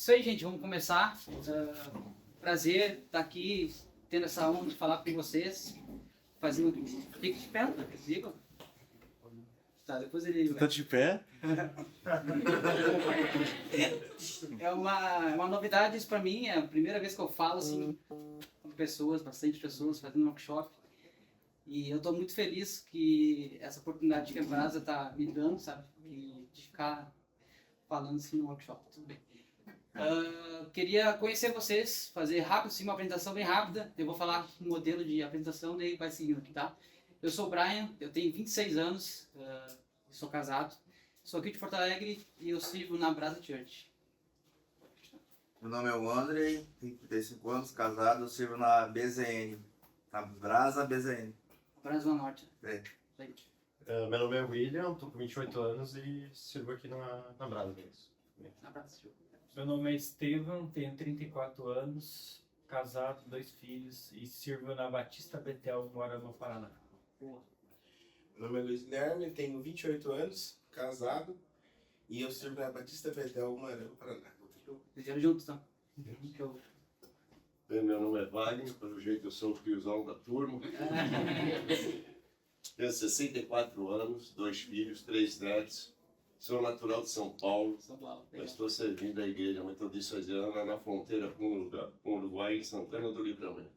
Isso aí, gente, vamos começar. Prazer estar aqui, tendo essa honra de falar com vocês. Fazendo. Fique de pé, tá? Digo. Tá, depois ele. Tá de pé? É uma novidade isso pra mim, é a primeira vez que eu falo assim com pessoas, bastante pessoas, fazendo um workshop. E eu tô muito feliz que essa oportunidade que a Brasa tá me dando, sabe? E de ficar falando assim no workshop, tudo bem. Queria conhecer vocês, fazer rápido, sim, uma apresentação bem rápida. Eu vou falar um modelo de apresentação, daí vai seguindo aqui, tá? Eu sou o Brian, eu tenho 26 anos, sou casado, sou aqui de Porto Alegre e eu sirvo na Brasa Church. Meu nome é o Andrei, tenho 35 anos, casado, eu sirvo na BZN, na Brasa BZN. Brasa Zona Norte. É. Aí. Meu nome é William, tô com 28 anos e sirvo aqui na Brasa mesmo. Na Brasa Church. Meu nome é Estevam, tenho 34 anos, casado, 2 filhos e sirvo na Batista Betel, mora no Paraná. Boa. Meu nome é Luiz Guilherme, tenho 28 anos, casado, e eu sirvo na Batista Betel, Marão, Paraná. Fizeram juntos, então. Show. Meu nome é Wagner, pelo jeito eu sou o tiozão da turma. Tenho 64 anos, 2 filhos, 3 netos. Sou natural de São Paulo, São Paulo. mas estou servindo a igreja metodista asiana na fronteira com o Uruguai, em Santana do Livramento.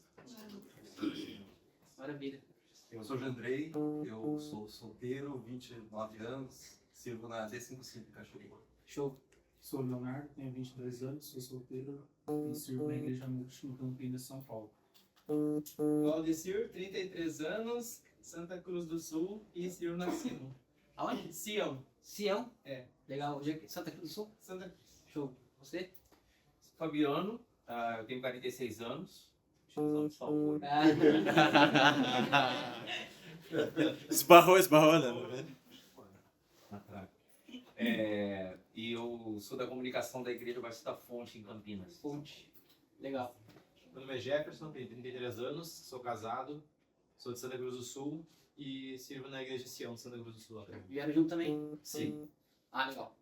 Maravilha. Eu sou o Jandrei, eu sou solteiro, 29 anos, sirvo na D55 Cachoeira. Show. Sou Leonardo, tenho 22 anos, sou solteiro e sirvo na Igreja Múltipla em Campinas, São Paulo. Valdecir, 33 anos, Santa Cruz do Sul e sirvo na Sião. Aonde? Sião. Sião? É. Legal. Hoje é Santa Cruz do Sul? Santa Show. Você? Fabiano, eu tenho 46 anos, sou de Salvador. Esbarrou, né? E eu sou da comunicação da Igreja Batista Fonte, em Campinas. Fonte. Legal. Meu nome é Jefferson, tenho 33 anos, sou casado, sou de Santa Cruz do Sul e sirvo na Igreja Sião de Santa Cruz do Sul. Vieram junto também? Sim. Ah, legal.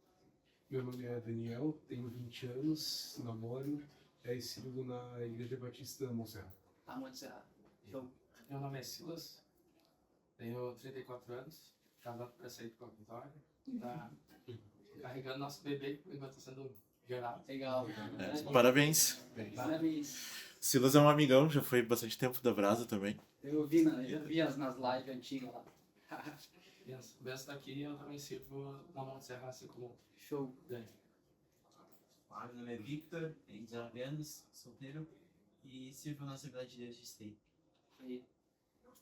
Meu nome é Daniel, tenho 20 anos, namoro e sirvo na Igreja Batista Monserrat. Ah, muito cerrado. Show. Meu nome é Silas, tenho 34 anos, casado para sair com a Vitória, tá carregando nosso bebê enquanto está sendo gerado. Legal. Parabéns. Parabéns. Silas é um amigão, já foi bastante tempo da Brasa também. Eu vi, já vi nas lives antigas lá. E a Bessa está aqui e eu também sirvo na Montserrat, assim como Show. Dani. Meu nome é Victor, tenho 19 anos, solteiro e sirvo na Assembleia de Deus de Esteio. E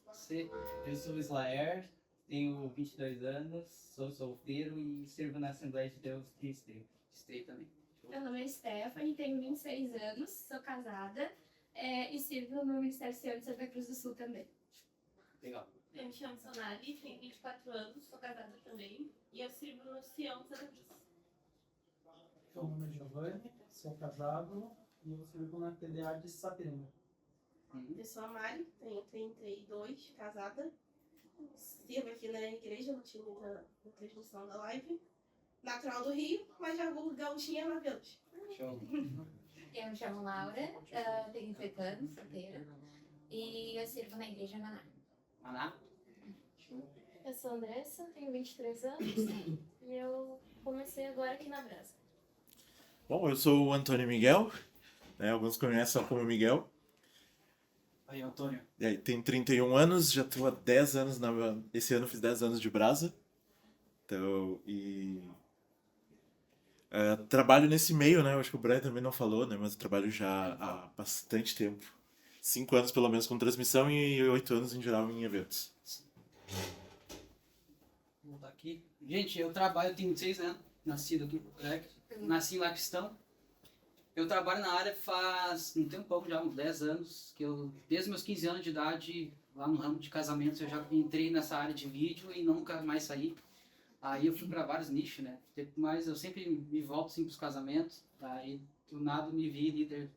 você? Eu sou Slayer, tenho 22 anos, sou solteiro e sirvo na Assembleia de Deus de Esteio. Stay também. Show. Meu nome é Stephanie, tenho 26 anos, sou casada e sirvo no Ministério Sião de Santa Cruz do Sul também. Legal. Eu me chamo Sonali, tenho 24 anos, sou casada também e eu sirvo no Sião de Santa Cruz. Meu nome é Giovanni, sou casado e eu sirvo na TDA de Sapiranga. Eu sou a Mari, tenho 32, casada, sirvo aqui na igreja, no time da transmissão da live. Natural do Rio, mas já vou gauchinha há 9 anos. Show. Eu me chamo Laura, tenho 18 anos, solteira, e eu sirvo na Igreja Maná. Maná? Eu sou a Andressa, tenho 23 anos e eu comecei agora aqui na Brasa. Bom, eu sou o Antônio Miguel, né? Alguns conhecem só como Miguel. Aí, Antônio. E aí, tenho 31 anos, já estou há 10 anos, esse ano fiz 10 anos de Brasa. Então, trabalho nesse meio, né? Eu acho que o Brian também não falou, né? Mas eu trabalho já há bastante tempo. 5 anos pelo menos com transmissão e 8 anos em geral em eventos. Vou voltar aqui. Gente, eu tenho 26 anos, nascido aqui em Porto Alegre. Nasci em Laquistão. Eu trabalho na área faz um tempão já, uns 10 anos, que eu, desde meus 15 anos de idade, lá no ramo de casamentos, eu já entrei nessa área de vídeo e nunca mais saí. Aí eu fui para vários nichos, né? Mas eu sempre me volto assim para os casamentos. Aí do nada me vi líder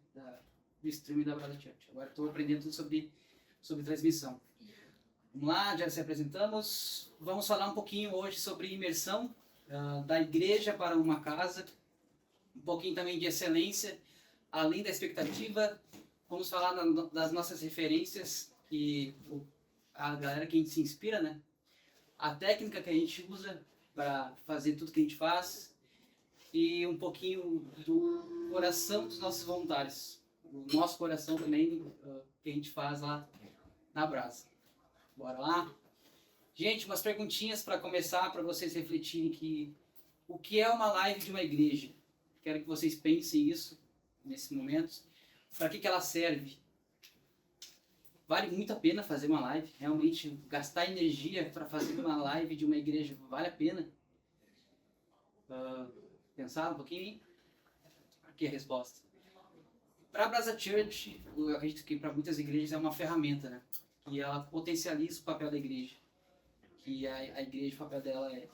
do streaming da Brasa Church. Agora estou aprendendo tudo sobre transmissão. Vamos lá, já se apresentamos. Vamos falar um pouquinho hoje sobre imersão da igreja para uma casa. um pouquinho também de excelência, além da expectativa. Vamos falar das nossas referências, a galera que a gente se inspira, né? A técnica que a gente usa para fazer tudo que a gente faz e um pouquinho do coração dos nossos voluntários. O nosso coração também, que a gente faz lá na Brasa. Bora lá? Gente, umas perguntinhas para começar, para vocês refletirem que o que é uma live de uma igreja? Quero que vocês pensem isso nesse momento. Para que ela serve? Vale muito a pena fazer uma live? Realmente, gastar energia para fazer uma live de uma igreja vale a pena? Pensar um pouquinho? Aqui a resposta. Para a Brasa Church, eu acredito que para muitas igrejas é uma ferramenta, né? E ela potencializa o papel da igreja. Que a igreja, o papel dela é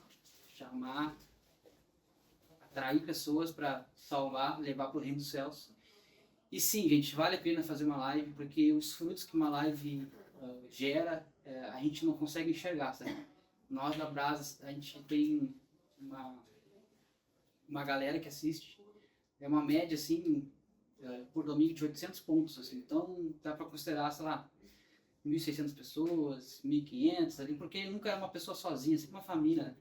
chamar, atrair pessoas para salvar, levar para o reino dos céus. E sim, gente, vale a pena fazer uma live, porque os frutos que uma live gera, a gente não consegue enxergar, sabe? Nós da Brasa, a gente tem uma galera que assiste, é uma média, assim, por domingo de 800 pontos, assim. Então, dá para considerar, sei lá, 1.600 pessoas, 1.500 ali, porque nunca é uma pessoa sozinha, sempre uma família, né?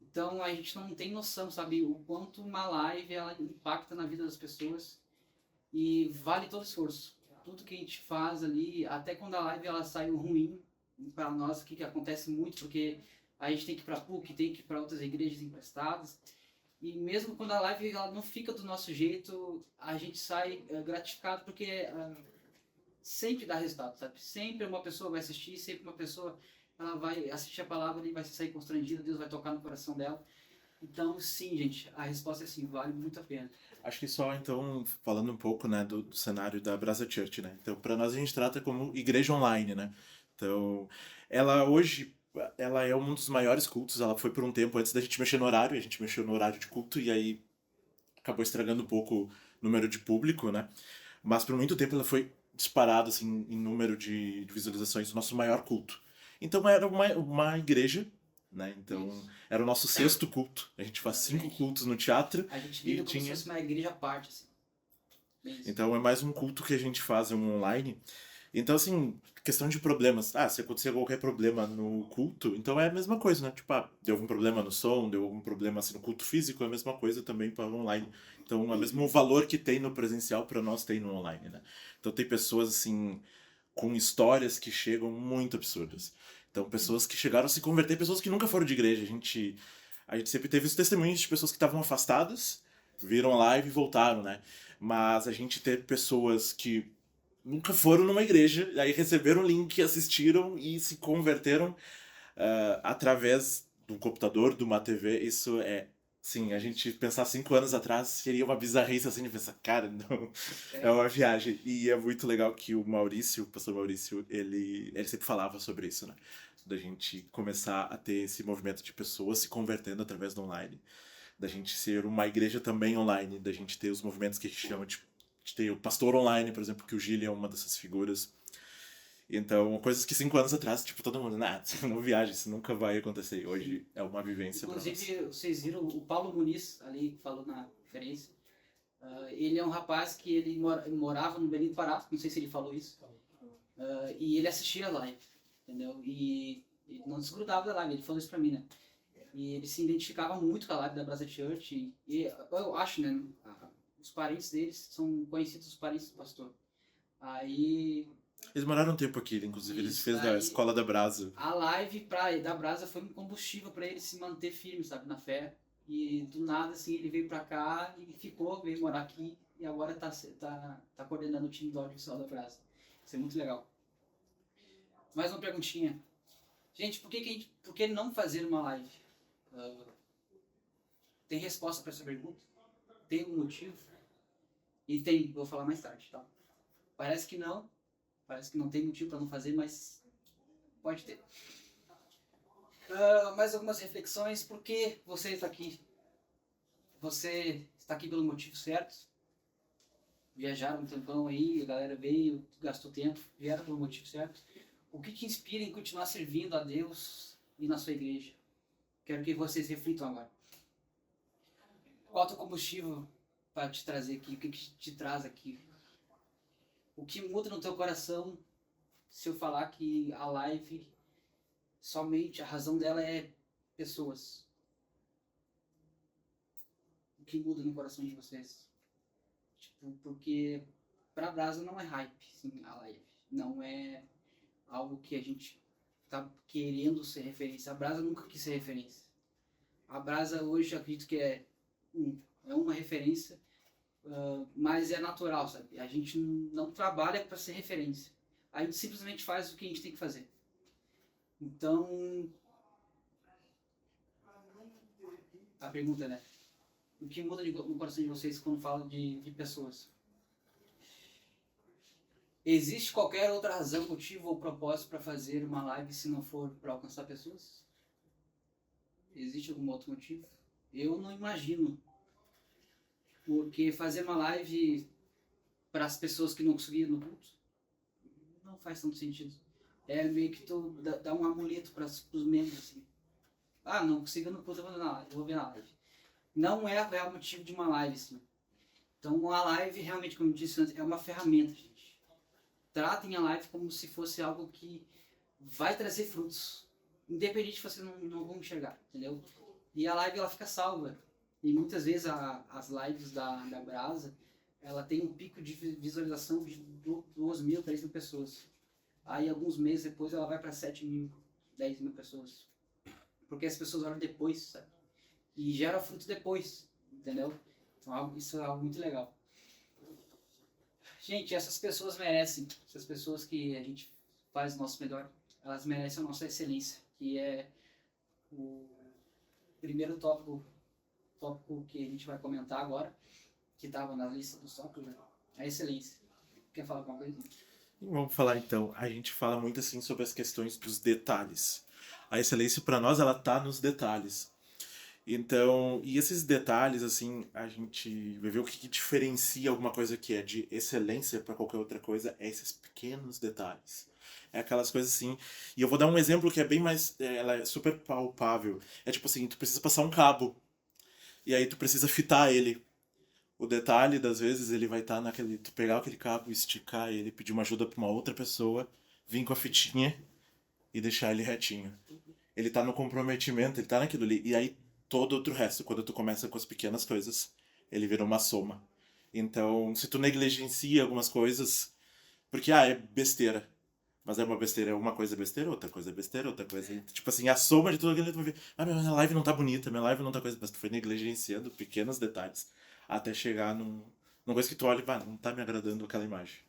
Então, a gente não tem noção, sabe, o quanto uma live, ela impacta na vida das pessoas. E vale todo o esforço. Tudo que a gente faz ali, até quando a live ela saiu ruim, para nós, que acontece muito, porque a gente tem que ir para a PUC, tem que ir para outras igrejas emprestadas. E mesmo quando a live ela não fica do nosso jeito, a gente sai gratificado, porque sempre dá resultado, sabe? Sempre uma pessoa vai assistir, sempre uma pessoa ela vai assistir a palavra e vai sair constrangida, Deus vai tocar no coração dela. Então, sim, gente, a resposta é sim, vale muito a pena. Acho que só, então, falando um pouco, né, do cenário da Brasa Church, né? Então, para nós a gente trata como igreja online, né? Então, ela hoje, ela é um dos maiores cultos, ela foi por um tempo antes da gente mexer no horário, a gente mexeu no horário de culto e aí acabou estragando um pouco o número de público, né? Mas por muito tempo ela foi disparada, assim, em número de visualizações, o nosso maior culto. Então, era uma igreja, né? Então, era o nosso 6º culto. A gente faz 5 cultos no teatro. A gente vive como se fosse uma igreja à parte, assim. Então, é mais um culto que a gente faz online. Então, assim, questão de problemas. Se acontecer qualquer problema no culto, então é a mesma coisa, né? Tipo, deu algum problema no som, deu algum problema assim, no culto físico, é a mesma coisa também para o online. Então, o mesmo valor que tem no presencial, para nós tem no online, né? Então, tem pessoas, assim, com histórias que chegam muito absurdas. Então, pessoas que chegaram a se converter, pessoas que nunca foram de igreja. A gente sempre teve os testemunhos de pessoas que estavam afastadas, viram a live e voltaram, né? Mas a gente teve pessoas que nunca foram numa igreja, aí receberam o link, assistiram e se converteram através de um computador, de uma TV. Isso é, sim, a gente pensar 5 anos atrás seria uma bizarrice, assim, de pensar, cara, não, é uma viagem. E é muito legal que o pastor Maurício, ele sempre falava sobre isso, né? Da gente começar a ter esse movimento de pessoas se convertendo através do online, da gente ser uma igreja também online, da gente ter os movimentos que a gente chama de ter o pastor online, por exemplo, que o Gili é uma dessas figuras. Então, coisas que 5 anos atrás, tipo, todo mundo, não viaja, isso nunca vai acontecer. Hoje é uma vivência pra nós. Inclusive, vocês viram o Paulo Muniz, ali, que falou na conferência. Ele é um rapaz que ele morava no Belém do Pará, não sei se ele falou isso. E ele assistia a live, entendeu? E ele não desgrudava da live, ele falou isso pra mim, né? E ele se identificava muito com a live da Brasa Church. E eu acho, né? Os parentes deles são conhecidos, os parentes do pastor. Aí... Eles moraram um tempo aqui, inclusive, eles fez da escola da Brasa. A live da Brasa foi um combustível para ele se manter firme, sabe, na fé. E do nada, assim, ele veio para cá e veio morar aqui e agora tá coordenando o time do audiovisual da Brasa. Isso é muito legal. Mais uma perguntinha. Gente, por que não fazer uma live? Tem resposta para essa pergunta? Tem algum motivo? E tem, vou falar mais tarde, tá? Parece que não tem motivo para não fazer, mas pode ter. Mais algumas reflexões. Por que você está aqui? Você está aqui pelo motivo certo? Viajaram um tempão aí, a galera veio, gastou tempo, vieram pelo motivo certo. O que te inspira em continuar servindo a Deus e na sua igreja? Quero que vocês reflitam agora. Qual é o teu combustível para te trazer aqui? O que te traz aqui? O que muda no teu coração se eu falar que a live, somente a razão dela é pessoas? O que muda no coração de vocês? Tipo, porque pra Brasa não é hype, sim, a live. Não é algo que a gente tá querendo ser referência. A Brasa nunca quis ser referência. A Brasa hoje, eu acredito que é uma referência, mas é natural, sabe? A gente não trabalha para ser referência. A gente simplesmente faz o que a gente tem que fazer. Então, a pergunta, né? O que muda no coração de vocês quando falam de pessoas? Existe qualquer outra razão, motivo ou propósito para fazer uma live se não for para alcançar pessoas? Existe algum outro motivo? Eu não imagino. Porque fazer uma live para as pessoas que não conseguiram no culto não faz tanto sentido. É meio que tu dá um amuleto para os membros, assim. Ah, não consigo no culto, eu vou ver na live. Não é o real motivo de uma live, assim. Então a live, realmente, como eu disse antes, é uma ferramenta, gente. Tratem a live como se fosse algo que vai trazer frutos. Independente de vocês não vão enxergar, entendeu? E a live, ela fica salva. E muitas vezes as lives da Brasa, ela tem um pico de visualização de 2.000, 3.000 pessoas. Aí alguns meses depois ela vai para 7.000, 10.000 pessoas. Porque as pessoas olham depois, sabe? E gera fruto depois, entendeu? Então isso é algo muito legal. Gente, essas pessoas merecem, essas pessoas que a gente faz o nosso melhor, elas merecem a nossa excelência, que é o primeiro tópico que a gente vai comentar agora, que estava na lista dos tópicos, né? A excelência. Quer falar alguma coisa? Vamos falar então. A gente fala muito assim sobre as questões dos detalhes. A excelência para nós, ela tá nos detalhes. Então, e esses detalhes, assim, a gente vai ver o que diferencia alguma coisa que é de excelência para qualquer outra coisa, é esses pequenos detalhes. É aquelas coisas assim. E eu vou dar um exemplo que é bem mais. Ela é super palpável. É tipo assim, tu precisa passar um cabo. E aí tu precisa fitar ele. O detalhe, das vezes, ele vai estar naquele... Tu pegar aquele cabo, esticar ele, pedir uma ajuda pra uma outra pessoa, vir com a fitinha e deixar ele retinho. Ele tá no comprometimento, ele tá naquilo ali. E aí, todo outro resto, quando tu começa com as pequenas coisas, ele vira uma soma. Então, se tu negligencia algumas coisas... Porque, é besteira. Mas é uma besteira, uma coisa é besteira, outra coisa é besteira, outra coisa é... Tipo assim, a soma de tudo aquilo, tu vai ver... minha live não tá bonita, minha live não tá coisa... Mas tu foi negligenciando pequenos detalhes. Até chegar numa coisa que tu olha e não tá me agradando aquela imagem.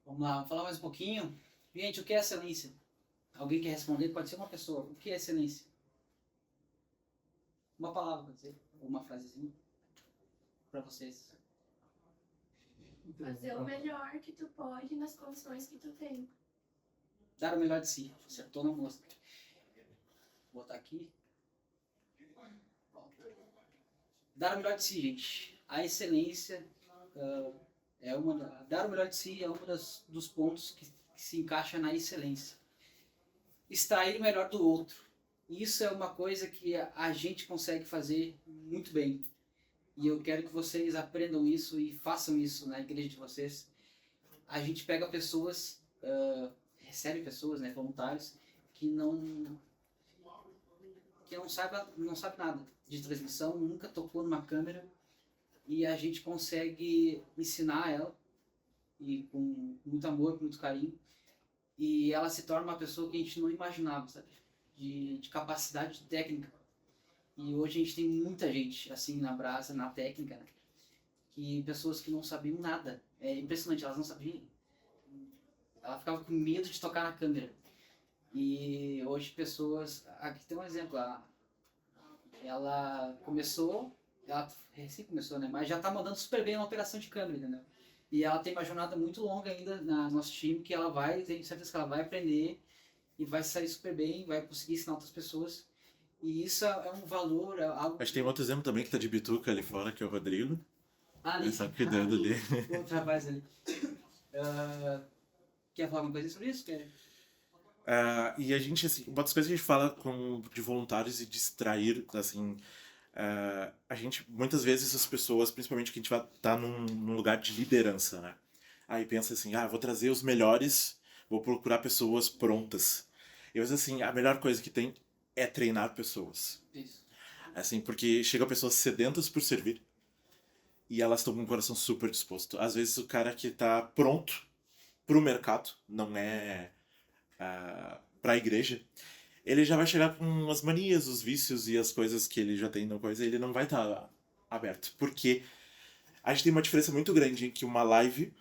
Vamos lá, vamos falar mais um pouquinho. Gente, o que é excelência? Alguém quer responder? Pode ser uma pessoa. O que é excelência? Uma palavra, pode ser. Ou uma frasezinha. Pra vocês. Fazer o melhor que tu pode nas condições que tu tem. Dar o melhor de si. Acertou na mosca. Vou botar aqui. Dar o melhor de si, gente. A excelência dar o melhor de si é um dos pontos que se encaixa na excelência. Extrair o melhor do outro. Isso é uma coisa que a gente consegue fazer muito bem. E eu quero que vocês aprendam isso e façam isso na igreja de vocês. A gente pega pessoas, recebe pessoas, né, voluntários, que não sabe nada de transmissão, nunca tocou numa câmera, e a gente consegue ensinar ela, e com muito amor, com muito carinho, e ela se torna uma pessoa que a gente não imaginava, sabe? De capacidade técnica. E hoje a gente tem muita gente, assim, na Brasa, na técnica, né? Que pessoas que não sabiam nada. É impressionante, elas não sabiam. Ela ficava com medo de tocar na câmera. E hoje pessoas... Aqui tem um exemplo. Ela recém começou, né? Mas já tá mandando super bem na operação de câmera, entendeu? E ela tem uma jornada muito longa ainda no nosso time, que ela tenho certeza que ela vai aprender e vai sair super bem, vai conseguir ensinar outras pessoas. E isso é um valor, é algo... Acho que tem outro exemplo também que tá de bituca ali fora, que é o Rodrigo. Ali. Ele tá cuidando ali. Outro rapaz ali. Quer falar alguma coisa sobre isso? E a gente, assim, uma das coisas que a gente fala de voluntários e distrair, assim, a gente, muitas vezes as pessoas, principalmente que a gente vai estar num lugar de liderança, né? Aí pensa assim, vou trazer os melhores, vou procurar pessoas prontas. Eu acho assim, a melhor coisa que tem é treinar pessoas. Isso. Assim, porque chegam pessoas sedentas por servir e elas estão com o coração super disposto. Às vezes o cara que tá pronto pro mercado, não é pra igreja, ele já vai chegar com as manias, os vícios e as coisas que ele já tem na coisa, ele não vai estar aberto. Porque a gente tem uma diferença muito grande entre uma live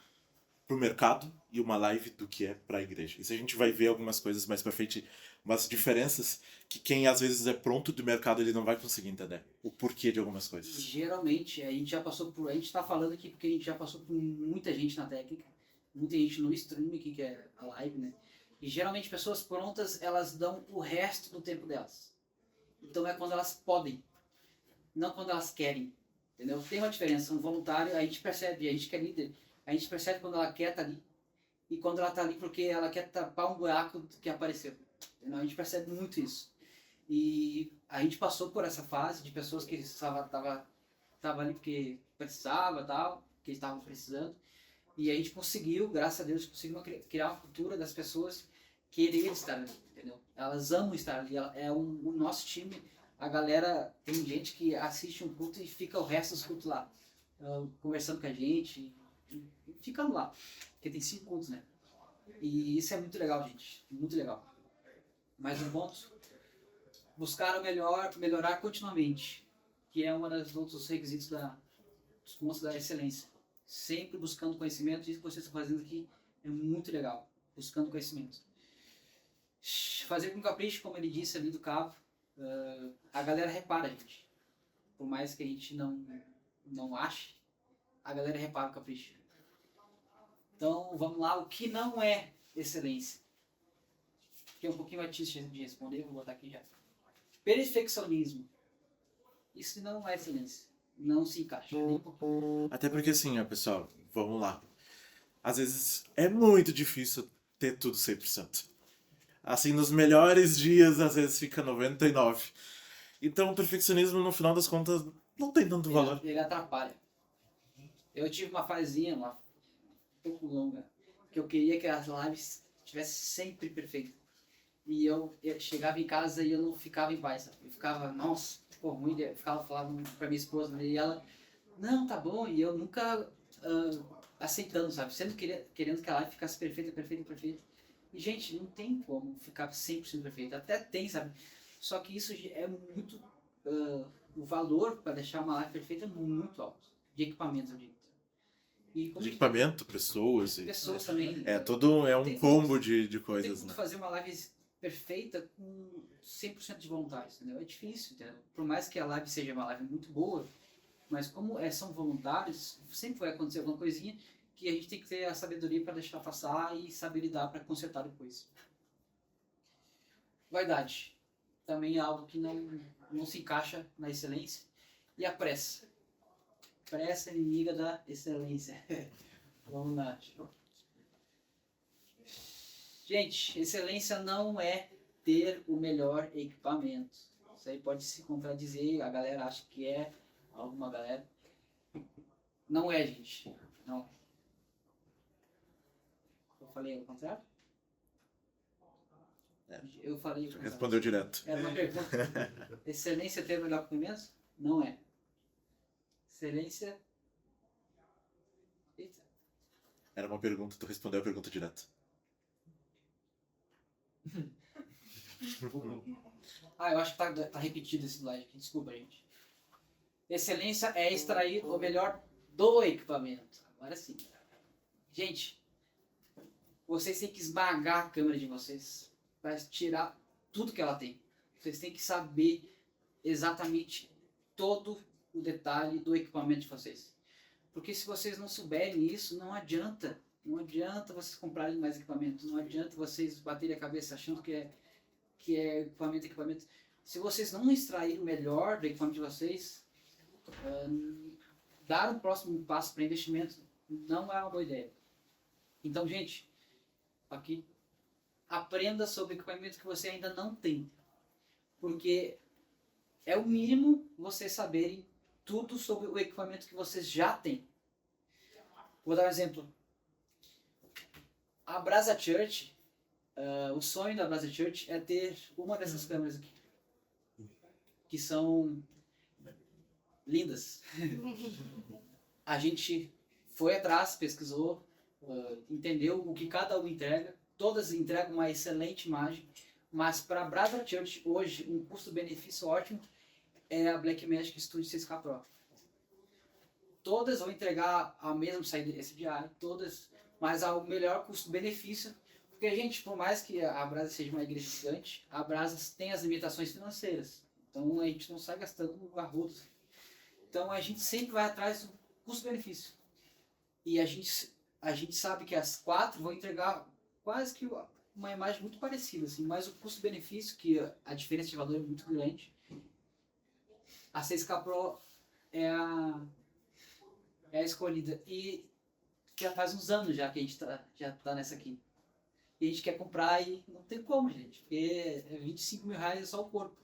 pro mercado e uma live do que é pra igreja. Isso a gente vai ver algumas coisas mais pra frente, umas diferenças que quem às vezes é pronto do mercado, ele não vai conseguir entender o porquê de algumas coisas. Geralmente, a gente já passou por... A gente tá falando aqui porque a gente já passou por muita gente na técnica, muita gente no stream aqui, que é a live, né? E geralmente pessoas prontas, elas dão o resto do tempo delas. Então é quando elas podem, não quando elas querem. Entendeu? Tem uma diferença. Um voluntário, a gente percebe, a gente que é líder, a gente percebe quando ela quer estar ali e quando ela está ali porque ela quer tapar um buraco que apareceu. Entendeu? A gente percebe muito isso. E a gente passou por essa fase de pessoas que estavam ali porque precisava, tal, que estavam precisando. E a gente conseguiu, graças a Deus, conseguimos criar uma cultura das pessoas querer estar ali, entendeu? Elas amam estar ali. O nosso time, a galera, tem gente que assiste um culto e fica o resto dos cultos lá, conversando com a gente, e ficando lá, porque tem 5 cultos, né? E isso é muito legal, gente, muito legal. Mais um ponto, buscar o melhor, melhorar continuamente, que é um dos outros requisitos dos pontos da excelência. Sempre buscando conhecimento, isso que vocês estão fazendo aqui é muito legal, buscando conhecimento. Fazer com capricho, como ele disse ali do Cabo, a galera repara, gente. Por mais que a gente não ache, a galera repara o capricho. Então, vamos lá, o que não é excelência? Que é um pouquinho mais difícil de responder, vou botar aqui já. Perfeccionismo. Isso não é excelência. Não se encaixa. Nem um pouquinho. Até porque assim, pessoal, vamos lá. Às vezes é muito difícil ter tudo 100%. Assim, nos melhores dias, às vezes fica 99%. Então, o perfeccionismo, no final das contas, não tem tanto valor. Ele atrapalha. Eu tive uma fasezinha lá, um pouco longa, que eu queria que as lives tivessem sempre perfeitas. E eu chegava em casa e eu não ficava em paz, sabe? Eu ficava, nossa, ficou ruim. Eu falava pra minha esposa, e ela, não, tá bom. E eu nunca aceitando, sabe? Sempre querendo que a live ficasse perfeita. E, gente, não tem como ficar 100% perfeito. Até tem, sabe? Só que isso é muito... o valor para deixar uma live perfeita é muito alto. De equipamento, eu digo. De equipamento, pessoas. Pessoas também. É um combo de coisas, tem né? fazer uma live perfeita com 100% de voluntários, entendeu? É difícil, entendeu? Por mais que a live seja uma live muito boa, mas como são voluntários, sempre vai acontecer alguma coisinha que a gente tem que ter a sabedoria para deixar passar e saber lidar para consertar depois. Vaidade. Também é algo que não se encaixa na excelência. E a pressa. Pressa é inimiga da excelência. Vamos lá. Gente, excelência não é ter o melhor equipamento. Isso aí pode se contradizer, a galera acha que é, alguma galera. Não é, gente. Não. Eu falei o contrário? Eu falei o contrário. Respondeu direto. Era uma pergunta. Excelência é ter o melhor equipamento? Não é. Excelência... Eita. Era uma pergunta, tu respondeu a pergunta direto. Eu acho que tá repetido esse slide aqui, desculpa, gente. Excelência é extrair o melhor do equipamento. Agora sim. Gente, vocês têm que esmagar a câmera de vocês para tirar tudo que ela tem. Vocês têm que saber exatamente todo o detalhe do equipamento de vocês. Porque se vocês não souberem isso, não adianta. Não adianta vocês comprarem mais equipamento. Não adianta vocês baterem a cabeça achando que é equipamento. Se vocês não extraírem o melhor do equipamento de vocês, dar um próximo passo para investimento não é uma boa ideia. Então, gente, aqui, aprenda sobre o equipamento que você ainda não tem. Porque é o mínimo vocês saberem tudo sobre o equipamento que vocês já têm. Vou dar um exemplo. A Brasa Church, o sonho da Brasa Church é ter uma dessas câmeras aqui, que são lindas. A gente foi atrás, pesquisou, entendeu o que cada um entrega. Todas entregam uma excelente imagem, mas para a Brasa Church hoje, um custo-benefício ótimo é a Blackmagic Studio 6K Pro. Todas vão entregar a mesma saída SDI, todas, mas ao melhor custo-benefício. Porque, gente, por mais que a Brasa seja uma igreja gigante, a Brasa tem as limitações financeiras. Então a gente não sai gastando arroz. Então a gente sempre vai atrás do custo-benefício. E a gente sabe que as 4 vão entregar quase que uma imagem muito parecida, assim, mas o custo-benefício, que a diferença de valor é muito grande. A 6K Pro é a escolhida. E já faz uns anos já que a gente já tá nessa aqui. E a gente quer comprar e não tem como, gente. Porque é 25 mil reais só o corpo.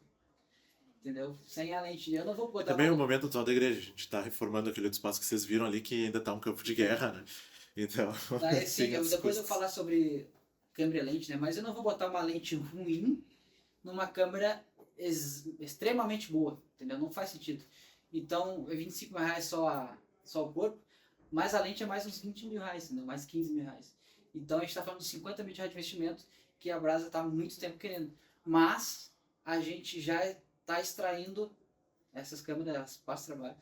Entendeu? Sem a lente. Eu não vou botar. Também é o momento atual da igreja. A gente está reformando aquele outro espaço que vocês viram ali, que ainda está um campo de guerra, né? Então. Daí, sim, depois eu falar sobre câmera e lente, né? Mas eu não vou botar uma lente ruim numa câmera extremamente boa. Entendeu? Não faz sentido. Então, é 25 mil reais só o corpo, mas a lente é mais uns 20 mil reais, entendeu? Mais 15 mil reais. Então a gente está falando de 50 mil reais de investimento que a Brasa está há muito tempo querendo. Mas a gente já está extraindo essas câmeras, passo trabalho,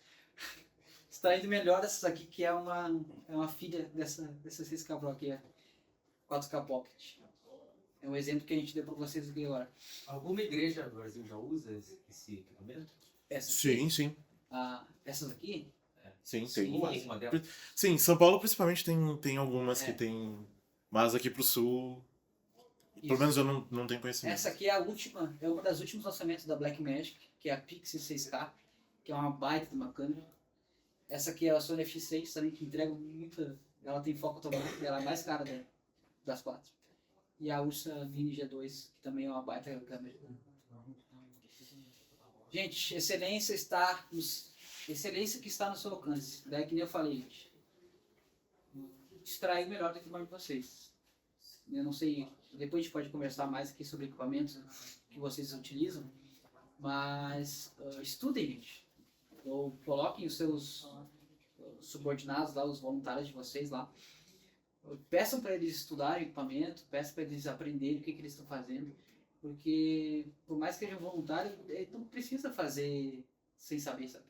extraindo melhor dessas aqui, que é uma filha dessa 6K Pro aqui, é 4K Pocket. É um exemplo que a gente deu para vocês aqui agora. Alguma igreja no Brasil já usa esse equipamento? Sim. Essas aqui? Sim, tem. Uma delas. Sim, São Paulo principalmente tem algumas que tem. Mas aqui pro sul. Isso. Pelo menos eu não tenho conhecimento. Essa aqui é uma das últimos lançamentos da Blackmagic, que é a Pixie 6K, que é uma baita de uma câmera. Essa aqui é a Sony FX6 também, que entrega muita. Ela tem foco automático, ela é a mais cara das 4. E a Ursa Mini G2, que também é uma baita câmera. Gente, excelência que está no seu alcance. Daí que nem eu falei, gente. Extrair o melhor do equipamento de vocês. Eu não sei, depois a gente pode conversar mais aqui sobre equipamentos que vocês utilizam, mas estudem, gente. Ou coloquem os seus subordinados lá, os voluntários de vocês lá. Peçam para eles estudarem o equipamento, peçam para eles aprenderem o que eles estão fazendo. Porque, por mais que seja voluntário, ele não precisa fazer sem saber, sabe?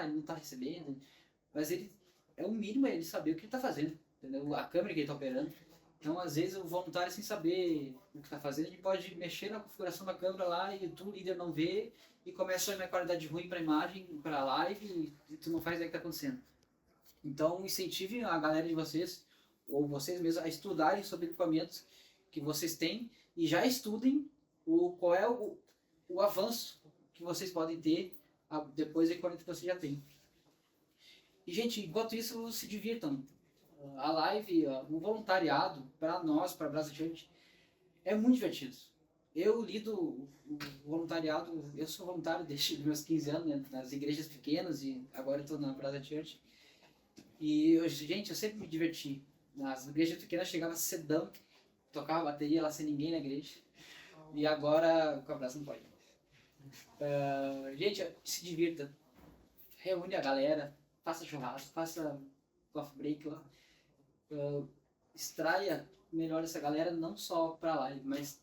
Ele não está recebendo, mas ele é o mínimo ele saber o que ele está fazendo, entendeu? A câmera que ele está operando. Então, às vezes, o voluntário, sem saber o que está fazendo, ele pode mexer na configuração da câmera lá e tu, líder, não vê e começa a ver uma qualidade ruim para a imagem, para a live e tu não faz ideia do que está acontecendo. Então, incentive a galera de vocês, ou vocês mesmos, a estudarem sobre equipamentos que vocês têm e já estudem qual é o avanço que vocês podem ter depois do equipamento que vocês já têm. E, gente, enquanto isso, se divirtam. A live, o voluntariado, para nós, para a Brasa Church, é muito divertido. Eu lido o voluntariado, eu sou voluntário desde meus 15 anos, né, nas igrejas pequenas, e agora estou na Brasa Church. E, gente, eu sempre me diverti. Nas igrejas pequenas chegava cedão, tocava bateria lá sem ninguém na igreja. E agora, com a Brasa não pode. Gente, se divirta. Reúne a galera, faça churrasco, faça coffee break lá. Extraia melhor essa galera, não só pra live, mas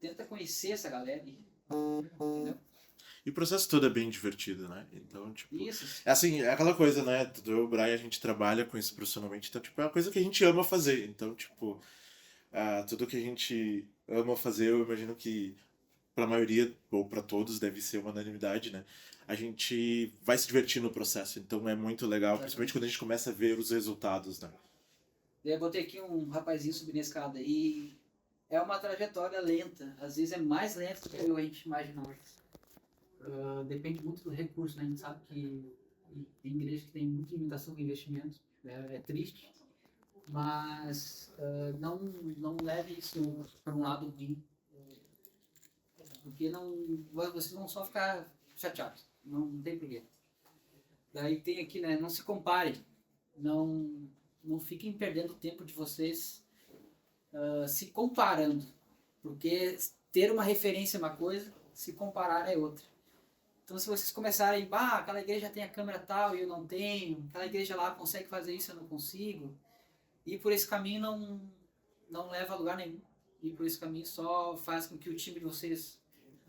tenta conhecer essa galera. Entendeu? E o processo todo é bem divertido, né? Então, tipo... Isso. Assim, é aquela coisa, né? Eu e o Brian, a gente trabalha com isso profissionalmente, então, tipo, é uma coisa que a gente ama fazer. Então, tipo, tudo que a gente ama fazer, eu imagino que pra maioria, ou pra todos, deve ser uma unanimidade, né? A gente vai se divertir no processo, então é muito legal, principalmente quando a gente começa a ver os resultados, né? Eu botei aqui um rapazinho subindo a escada e é uma trajetória lenta, às vezes é mais lenta do que a gente imaginou. Depende muito do recurso, né? A gente sabe que tem igreja que tem muita limitação com investimento, é triste, mas não leve isso para um lado ruim, porque vocês vão só ficar chateado. Não tem porquê. Daí tem aqui, né? Não se comparem. Não fiquem perdendo o tempo de vocês se comparando. Porque ter uma referência é uma coisa, se comparar é outra. Então se vocês começarem, aquela igreja tem a câmera tal e eu não tenho, aquela igreja lá consegue fazer isso, eu não consigo, e por esse caminho não leva a lugar nenhum. E por esse caminho só faz com que o time de vocês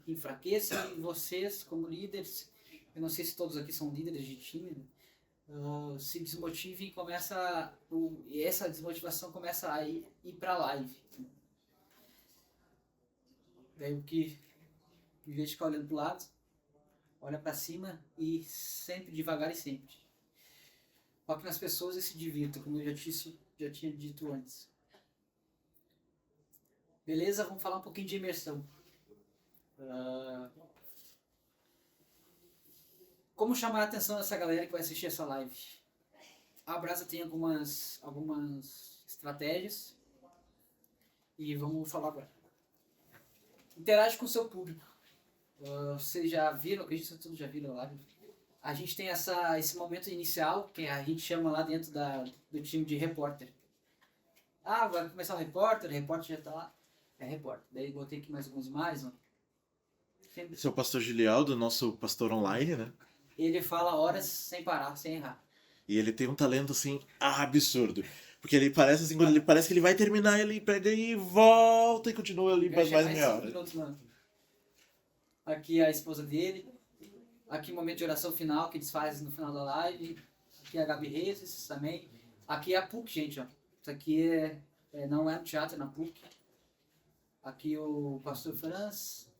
enfraqueça e vocês, como líderes, eu não sei se todos aqui são líderes de time, né? Se desmotivem e essa desmotivação começa a ir para a live. Daí o que, em vez de ficar olhando para o lado, olha para cima e sempre, devagar e sempre. Foque nas pessoas e se divirta, como eu já tinha dito antes. Beleza? Vamos falar um pouquinho de imersão. Como chamar a atenção dessa galera que vai assistir essa live? A Brasa tem algumas estratégias e vamos falar agora. Interage com o seu público. Vocês já viram, acredito que todos já viram lá. A gente tem esse momento inicial, que a gente chama lá dentro do time de repórter. Vai começar o repórter já tá lá. É repórter. Daí botei aqui mais algumas imagens. Ó. Esse é o pastor Gilialdo, nosso pastor online, né? Ele fala horas sem parar, sem errar. E ele tem um talento, assim, absurdo. Porque ele parece assim, quando ele parece que ele vai terminar, ele pega e volta e continua ali mais meia hora. Aqui a esposa dele. Aqui o momento de oração final que eles fazem no final da live. Aqui a Gabi Reis também. Aqui é a PUC, gente, ó. Isso aqui não é no teatro, é na PUC. Aqui o pastor Franz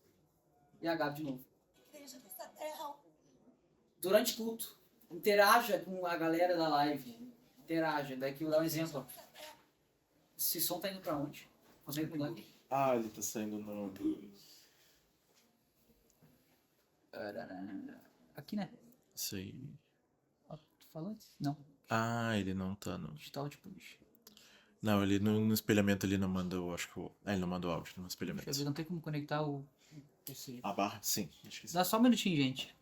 e a Gabi de novo. Durante culto, interaja com a galera da live. Interaja. Daqui eu vou dar um exemplo. Ó. Esse som tá indo pra onde? Consegue mudar aqui? Ele tá saindo no... Aqui, né? Isso aí. Tô falando? Não. Ele não tá no... Digital de push. Não, ele no espelhamento ele não manda, eu acho que ele não manda o áudio no espelhamento. Deixa eu ver, não tem como conectar o a barra? Sim. Acho que sim. Dá só um minutinho, gente.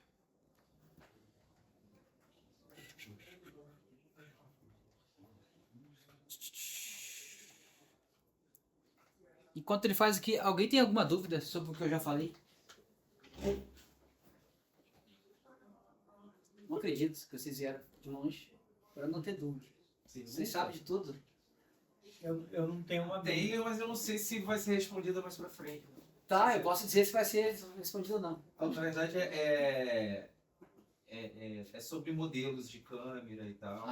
Enquanto ele faz aqui, alguém tem alguma dúvida sobre o que eu já falei? Não acredito que vocês vieram de longe para não ter dúvida. Vocês sabem de tudo? Eu não tenho uma dúvida. Tenho, mas eu não sei se vai ser respondida mais pra frente. Tá, eu posso dizer se vai ser respondido ou não. Na verdade é sobre modelos de câmera e tal.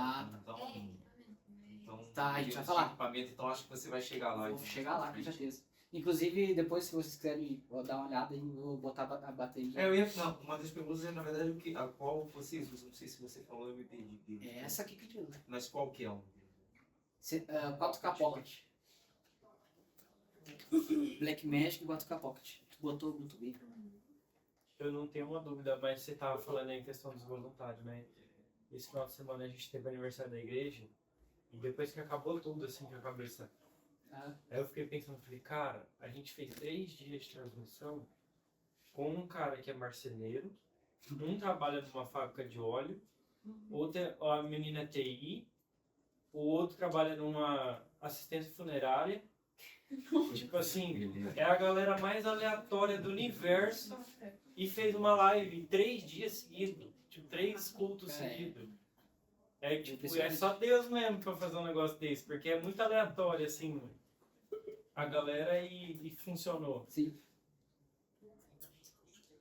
Então tá, a gente vai falar. Equipamento, então acho que você vai chegar lá. Vou chegar lá, com certeza. Inclusive, depois, se vocês quiserem dar uma olhada, eu vou botar a bateria. Uma das perguntas é, na verdade, a qual você usa. Não sei se você falou, eu me perdi. É essa aqui que eu uso. Mas qual que é? 4K Pocket. Blackmagic 4K Pocket. Tu botou muito bem. Eu não tenho uma dúvida, mas você tava falando aí em questão dos voluntários, né? Esse final de semana a gente teve aniversário da igreja e depois que acabou tudo, assim, com a cabeça. Aí eu fiquei pensando, falei, cara, a gente fez 3 dias de transmissão com um cara que é marceneiro, um trabalha numa fábrica de óleo, outra a menina TI, o outro trabalha numa assistência funerária. Tipo assim, é a galera mais aleatória do universo e fez uma live 3 dias seguidos, tipo 3 cultos seguidos. É só Deus mesmo pra fazer um negócio desse, porque é muito aleatório assim a galera e funcionou. Sim.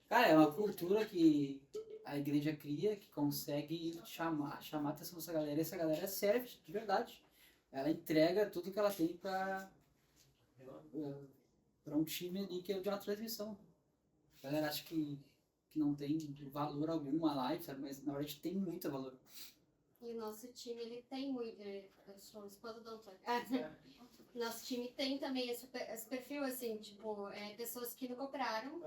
Cara, é uma cultura que a igreja cria, que consegue chamar a atenção dessa galera, e essa galera serve de verdade. Ela entrega tudo que ela tem para um time ali que é de uma transmissão. A galera acha que não tem valor algum a live, sabe? Mas na verdade tem muito valor. E o nosso time, ele tem muito... Eu sou a esposa do Antônio. Nosso time tem também esse perfil, assim, tipo, pessoas que nunca operaram.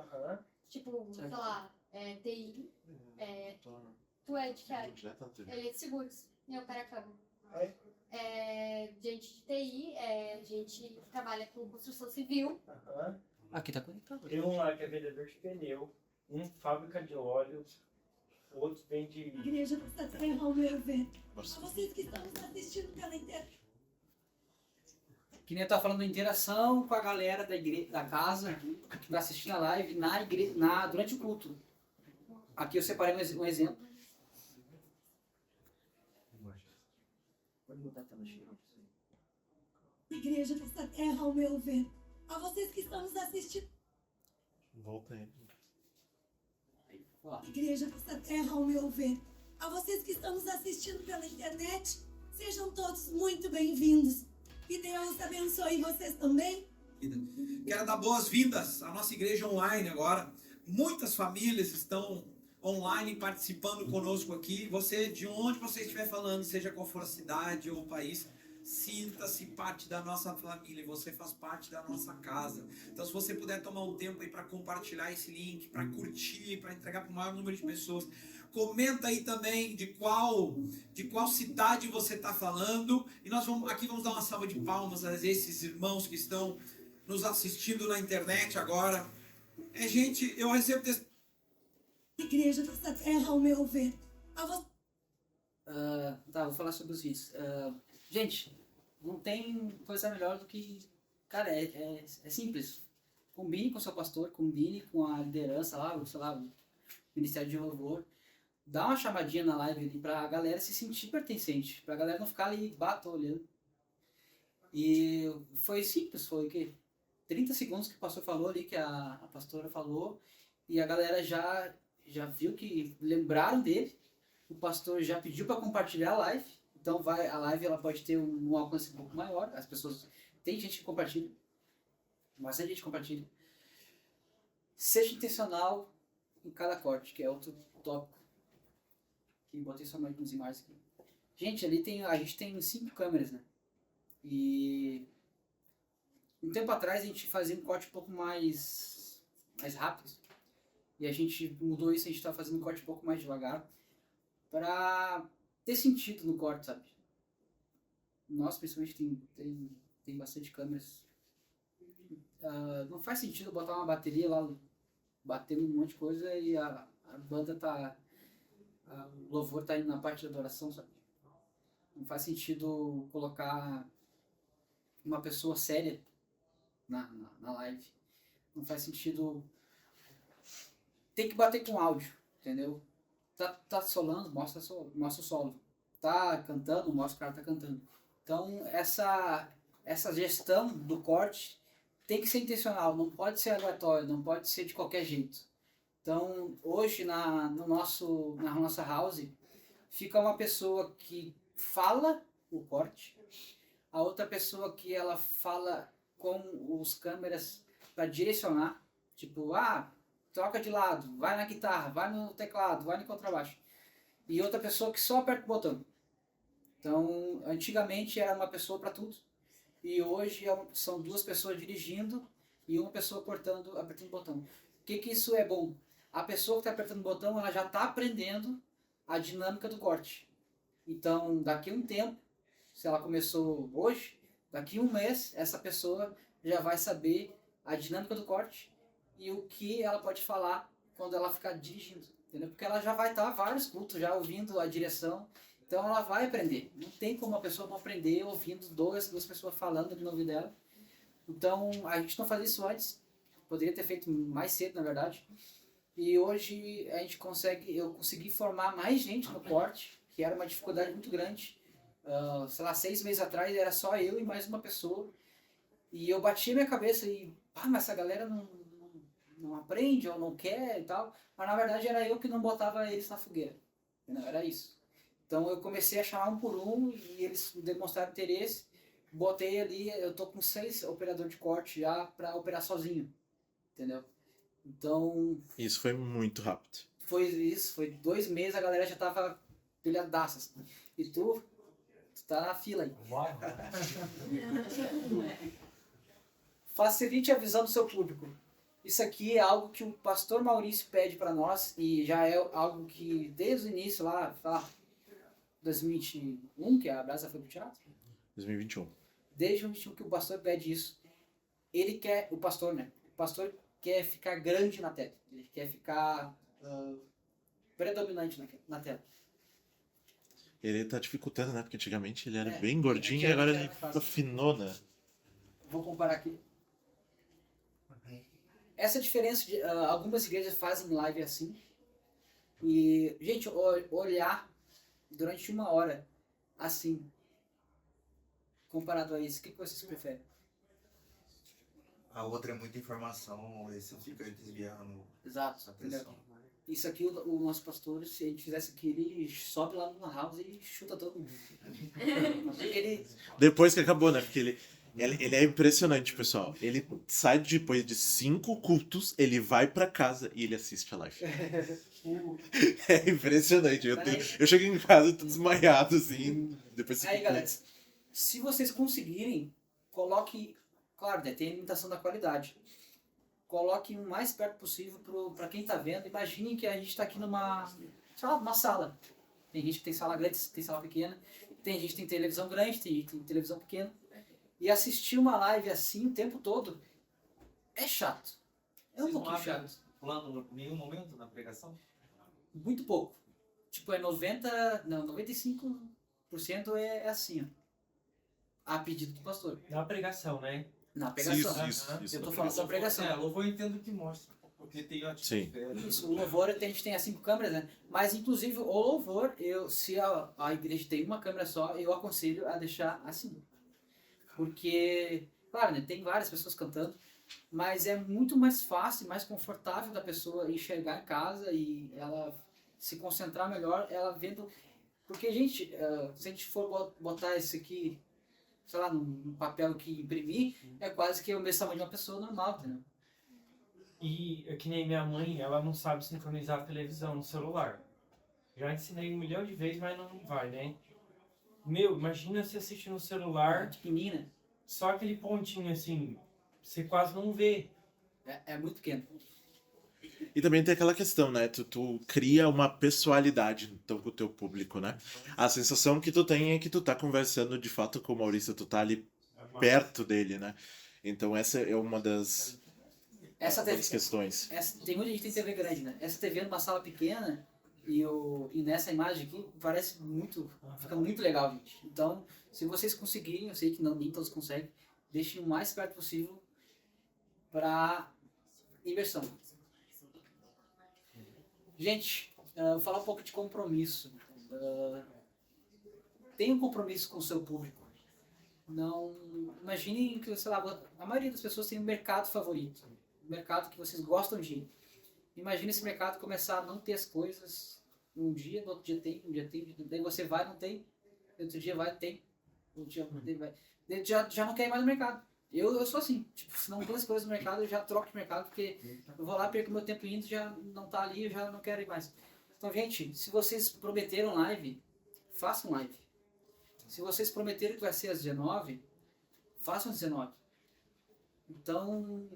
Tipo, sei lá, TI. Tu é de que área? Ele é de seguros. E opera câmbio. Gente de TI, gente que trabalha com construção civil. Aqui tá conectado. Tem um lá que é vendedor de pneu. um fábrica de óleo, outro vende... Igreja dessa terra, ao meu ver. A vocês que estão nos assistindo pela internet. Que nem eu tava falando, interação com a galera da casa, que vai assistir a live durante o culto. Aqui eu separei um exemplo. Pode botar a tela cheia. Igreja dessa terra, ao meu ver. A vocês que estão nos assistindo. Volta aí. Igreja dessa terra, ao meu ver. A vocês que estão nos assistindo pela internet, sejam todos muito bem-vindos. Que Deus abençoe vocês também. Quero dar boas-vindas à nossa igreja online agora. Muitas famílias estão online participando conosco aqui. Você, de onde você estiver falando, seja qual for a cidade ou o país, sinta-se parte da nossa família. Você faz parte da nossa casa. Então, se você puder tomar um tempo aí para compartilhar esse link, para curtir, para entregar para o maior número de pessoas. Comenta aí também de qual cidade você está falando. E nós vamos dar uma salva de palmas a esses irmãos que estão nos assistindo na internet agora. Gente, eu recebo Igreja dessa terra, ao meu ver. Vou falar sobre os vídeos. Gente, não tem coisa melhor do que... Cara, é simples. Combine com o seu pastor, combine com a liderança lá, sei lá, o Ministério de Louvor. Dá uma chamadinha na live ali pra galera se sentir pertencente, pra galera não ficar ali olhando. E foi simples, foi o quê? 30 segundos que o pastor falou ali, que a pastora falou, e a galera já viu que lembraram dele, o pastor já pediu para compartilhar a live, então a live ela pode ter um alcance um pouco maior, as pessoas, tem gente que compartilha, bastante gente compartilha. Seja intencional em cada corte, que é outro tópico. Que botei só mais umas imagens aqui. Gente, a gente tem 5 câmeras, né? E um tempo atrás a gente fazia um corte um pouco mais rápido. E a gente mudou isso, a gente tá fazendo um corte um pouco mais devagar. Pra ter sentido no corte, sabe? Nós, principalmente, tem bastante câmeras. Não faz sentido botar uma bateria lá, bater um monte de coisa e a banda tá... O louvor tá indo na parte da adoração, sabe? Não faz sentido colocar uma pessoa séria na live. Não faz sentido... Tem que bater com áudio, entendeu? Tá solando, mostra o solo. Tá cantando, mostra o cara tá cantando. Então, essa gestão do corte tem que ser intencional, não pode ser aleatório, não pode ser de qualquer jeito. Então, hoje, na nossa house, fica uma pessoa que fala o corte, a outra pessoa que ela fala com os câmeras para direcionar, tipo, troca de lado, vai na guitarra, vai no teclado, vai no contrabaixo. E outra pessoa que só aperta o botão. Então, antigamente era uma pessoa para tudo, e hoje são 2 pessoas dirigindo e uma pessoa apertando o botão. O que isso é bom? A pessoa que está apertando o botão, ela já está aprendendo a dinâmica do corte. Então, daqui a um tempo, se ela começou hoje, daqui a um mês, essa pessoa já vai saber a dinâmica do corte e o que ela pode falar quando ela ficar dirigindo, entendeu? Porque ela já vai estar vários cultos, já ouvindo a direção, então ela vai aprender. Não tem como a pessoa não aprender ouvindo duas pessoas falando no ouvido dela. Então, a gente não fazia isso antes, poderia ter feito mais cedo, na verdade. E hoje eu consegui formar mais gente no corte, que era uma dificuldade muito grande. 6 meses atrás era só eu e mais uma pessoa. E eu bati a minha cabeça e, mas essa galera não aprende ou não quer e tal. Mas na verdade era eu que não botava eles na fogueira. Não, era isso. Então eu comecei a chamar um por um e eles demonstraram interesse. Botei ali, eu tô com 6 operadores de corte já para operar sozinho. Entendeu? Então... Isso foi muito rápido. Foi 2 meses, a galera já tava pilhadaça. E tu tá na fila aí. Facilite a visão do seu público. Isso aqui é algo que o pastor Maurício pede para nós e já é algo que desde o início lá, 2021, que a brasa foi pro teatro? 2021. Desde 2021 que o pastor pede isso. Ele quer, o pastor quer ficar grande na tela. Ele quer ficar predominante na tela. Ele tá dificultando, né? Porque antigamente ele era bem gordinho e agora ele afinou, né? Vou comparar aqui. Essa diferença de algumas igrejas fazem live assim. E, gente, olhar durante 1 hora assim, comparado a isso, o que vocês preferem? A outra é muita informação, esse fica desviando. Exato. a atenção. Isso aqui, o nosso pastor, se a gente fizesse aqui, ele sobe lá no house e chuta todo mundo. Ele... Depois que acabou, né? Porque ele é impressionante, pessoal. Ele sai depois de 5 cultos, ele vai pra casa e ele assiste a live. É impressionante. Eu chego em casa, tô desmaiado, assim. Depois Aí, galera, se vocês conseguirem, coloque... Claro, né, tem a limitação da qualidade. Coloque o mais perto possível para quem tá vendo. Imaginem que a gente tá aqui numa sala. Tem gente que tem sala grande, tem sala pequena. Tem gente que tem televisão grande, tem gente que tem televisão pequena. E assistir uma live assim o tempo todo é chato. É um pouquinho chato. Pulando em nenhum momento na pregação? Muito pouco. Tipo, 95% é assim, ó. A pedido do pastor. Na pregação, né? Na pregação. Isso. Eu tô falando da pregação. Louvor eu entendo que mostra. Porque tem a Isso, o louvor a gente tem as 5 câmeras, né? Mas inclusive o louvor, se a igreja tem uma câmera só, eu aconselho a deixar assim. Porque, claro, né, tem várias pessoas cantando, mas é muito mais fácil, mais confortável da pessoa enxergar em casa e ela se concentrar melhor, ela vendo... Porque, gente, se a gente for botar isso aqui, sei lá, num papel que imprimir, é quase que o mesmo tamanho de uma pessoa normal, entendeu? E que nem minha mãe, ela não sabe sincronizar a televisão no celular. Já ensinei 1 milhão de vezes, mas não vai, né? Meu, imagina você assistir no celular... Pequenina. Só aquele pontinho assim, você quase não vê. É muito pequeno. E também tem aquela questão, né? Tu cria uma pessoalidade então, com o teu público, né? A sensação que tu tem é que tu tá conversando de fato com o Maurício, tu tá ali perto dele, né? Então essa é uma das questões. Tem muita gente que tem TV grande, né? Essa TV numa sala pequena e nessa imagem aqui parece muito... Fica muito legal, gente. Então, se vocês conseguirem, eu sei que nem todos conseguem, deixem o mais perto possível para imersão. Gente, vou falar um pouco de compromisso. Tenha um compromisso com o seu público. Não imaginem que, sei lá, a maioria das pessoas tem um mercado favorito, um mercado que vocês gostam de ir. Imagine esse mercado começar a não ter as coisas um dia, no outro dia tem, daí você vai, não tem, outro dia vai, tem, outro dia não tem, vai. Daí já não quer ir mais no mercado. Eu sou assim, tipo, se não tem as coisas no mercado, eu já troco de mercado, porque eu vou lá, perco meu tempo indo, já não tá ali, eu já não quero ir mais. Então, gente, se vocês prometeram live, façam live. Se vocês prometeram que vai ser às 19, façam às 19. Então,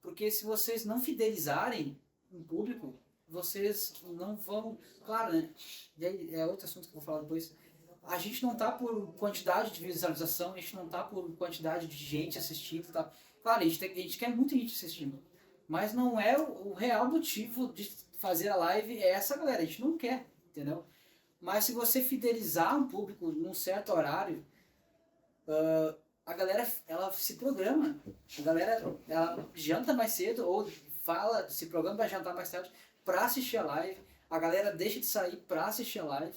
porque se vocês não fidelizarem um público, vocês não vão... Claro, né? E aí é outro assunto que eu vou falar depois. A gente não tá por quantidade de visualização, a gente não tá por quantidade de gente assistindo, tá? Claro, a gente quer muita gente assistindo, mas não é o real motivo de fazer a live, é essa galera, a gente não quer, entendeu? Mas se você fidelizar um público num certo horário, a galera, ela se programa, a galera, ela janta mais cedo ou se programa para jantar mais tarde para assistir a live, a galera deixa de sair para assistir a live.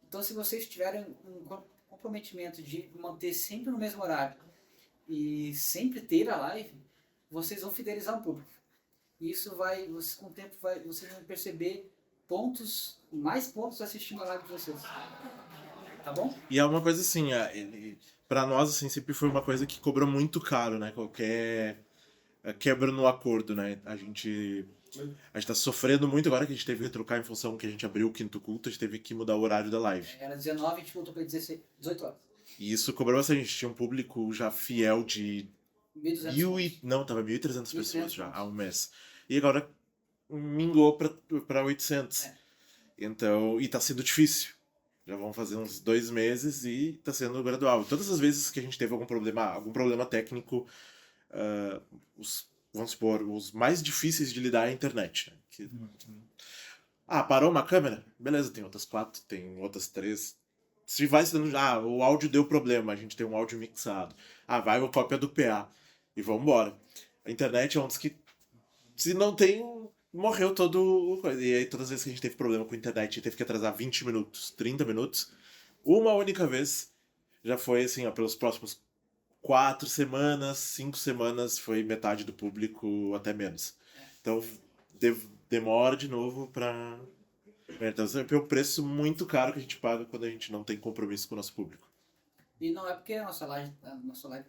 Então, se vocês tiverem um comprometimento de manter sempre no mesmo horário e sempre ter a live, vocês vão fidelizar um público. E isso vai, com o tempo, vocês vão perceber mais pontos assistindo a live de vocês. Tá bom? E é uma coisa assim, pra nós assim, sempre foi uma coisa que cobrou muito caro, né? Qualquer quebra no acordo, né? A gente tá sofrendo muito agora que a gente teve que trocar em função que a gente abriu o 5º culto, a gente teve que mudar o horário da live. Era 19, a gente voltou para 18 horas. E isso cobrou bastante, a gente tinha um público já fiel de... 1.200. Não, tava 1.300 pessoas já há um mês. E agora mingou pra 800. Então, e tá sendo difícil. Já vão fazer uns 2 meses e tá sendo gradual. Todas as vezes que a gente teve algum problema técnico, vamos supor, os mais difíceis de lidar é a internet. Né? Parou uma câmera? Beleza, tem outras 4, tem outras 3. Se vai se dando... o áudio deu problema, a gente tem um áudio mixado. Vai uma cópia do PA. E vamos embora. A internet é um dos que... Se não tem... Morreu todo o coisa. E aí, todas as vezes que a gente teve problema com a internet e teve que atrasar 20 minutos, 30 minutos, uma única vez, já foi assim, pelos próximos 4 semanas, 5 semanas, foi metade do público, até menos. Então, demora de novo pra... Então, é um preço muito caro que a gente paga quando a gente não tem compromisso com o nosso público. E não é porque a nossa live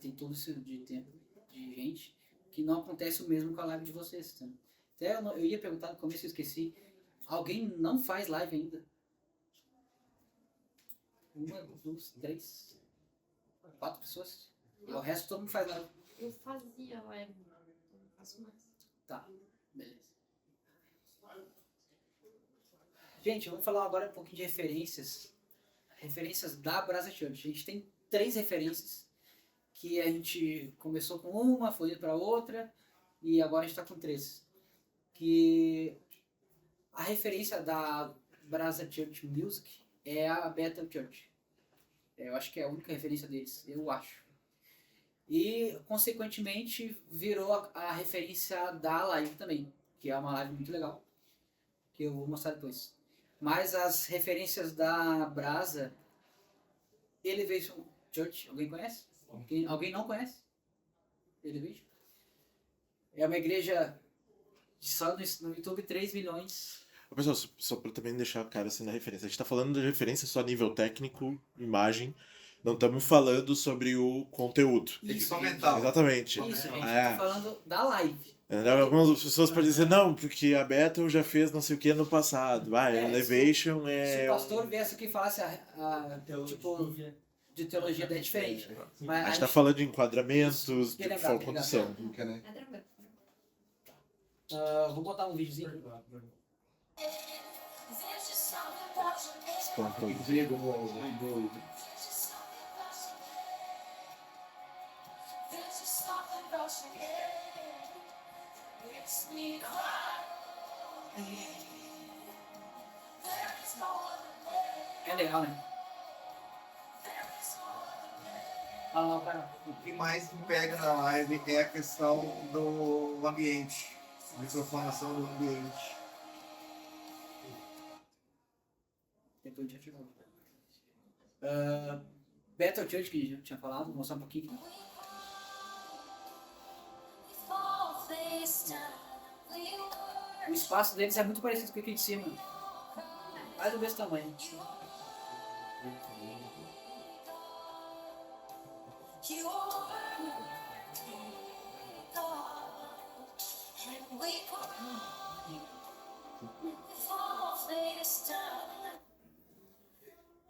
tem todo esse de tempo de gente que não acontece o mesmo com a live de vocês. Tá? Até eu ia perguntar no começo, eu esqueci. Alguém não faz live ainda? 1, 2, 3, 4 pessoas? E o resto todo mundo faz live. Eu fazia live, não faço mais. Tá, beleza. Gente, vamos falar agora um pouquinho de referências. Referências da Brasa Church. A gente tem 3 referências que a gente começou com uma, foi para outra e agora a gente está com 3. Que a referência da Brasa Church Music é a Bethel Church. Eu acho que é a única referência deles, eu acho. E, consequentemente, virou a referência da live também, que é uma live muito legal, que eu vou mostrar depois. Mas as referências da Brasa Elevation Church, alguém conhece? Alguém não conhece? Elevation? É uma igreja só no YouTube 3 milhões. Pessoal, só para também deixar claro assim na referência. A gente está falando de referência só a nível técnico, imagem. Não estamos falando sobre o conteúdo. Isso, mental. Exatamente. Isso, a gente está falando da live. Algumas pessoas podem dizer, não, porque a Bethel já fez não sei o que no passado. Elevation Se o pastor viesse aqui e falasse tipo, de teologia, daí é diferente. Mas a gente está falando de enquadramentos, do que foi acontecendo. Vou botar um videozinho. É legal, né? O que mais me pega na live é a questão do ambiente, a microfanação do ambiente. Depois a gente volta. Bethel Church, que já tinha falado, vou mostrar um pouquinho. O espaço deles é muito parecido com aqui de cima. Quase do mesmo tamanho.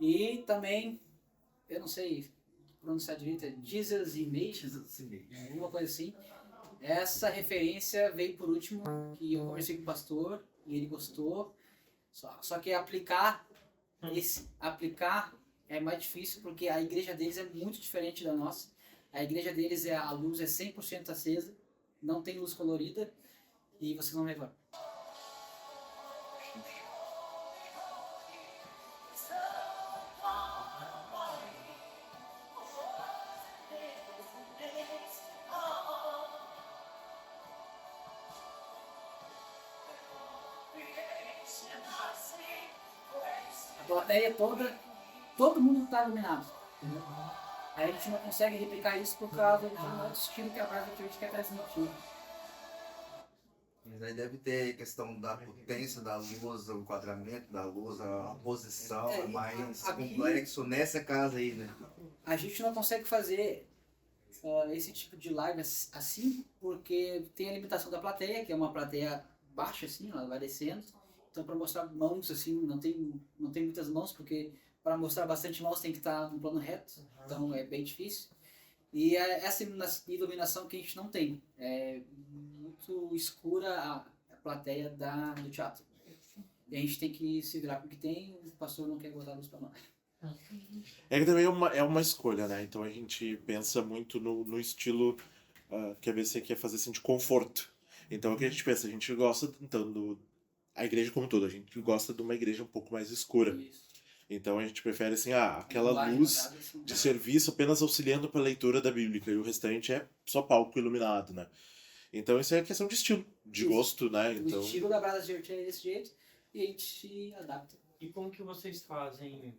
E também, eu não sei pronunciar direito, é Jesus Image, alguma coisa assim. Essa referência veio por último, que eu conversei com o pastor e ele gostou. Só que aplicar é mais difícil porque a igreja deles é muito diferente da nossa. A igreja deles a luz é 100% acesa, não tem luz colorida e vocês vão ver agora. A plateia toda, todo mundo está iluminado. Aí a gente não consegue replicar isso por causa de um outro estilo que a Brasa Church quer transmitir. Mas aí deve ter questão da potência da luz, o enquadramento da luz, a posição é mais complexo nessa casa aí, né? A gente não consegue fazer esse tipo de live assim porque tem a limitação da plateia, que é uma plateia baixa assim, ela vai descendo. Então para mostrar mãos assim, não tem muitas mãos, porque para mostrar bastante mãos tem que estar no plano reto, então é bem difícil. E essa iluminação que a gente não tem, é muito escura a plateia do teatro. E a gente tem que se virar com o que tem, o pastor não quer botar a luz para nós. É que também é uma escolha, né? Então a gente pensa muito no estilo que a BC quer fazer assim de conforto. Então o que a gente pensa? A gente gosta, então, a igreja como toda, a gente gosta de uma igreja um pouco mais escura. Então a gente prefere assim, aquela luz de serviço apenas auxiliando para a leitura da Bíblia, e o restante é só palco iluminado, né? Então isso é questão de estilo, de gosto, né? Então... O estilo da Brasa Church é desse jeito e a gente se adapta. E como que vocês fazem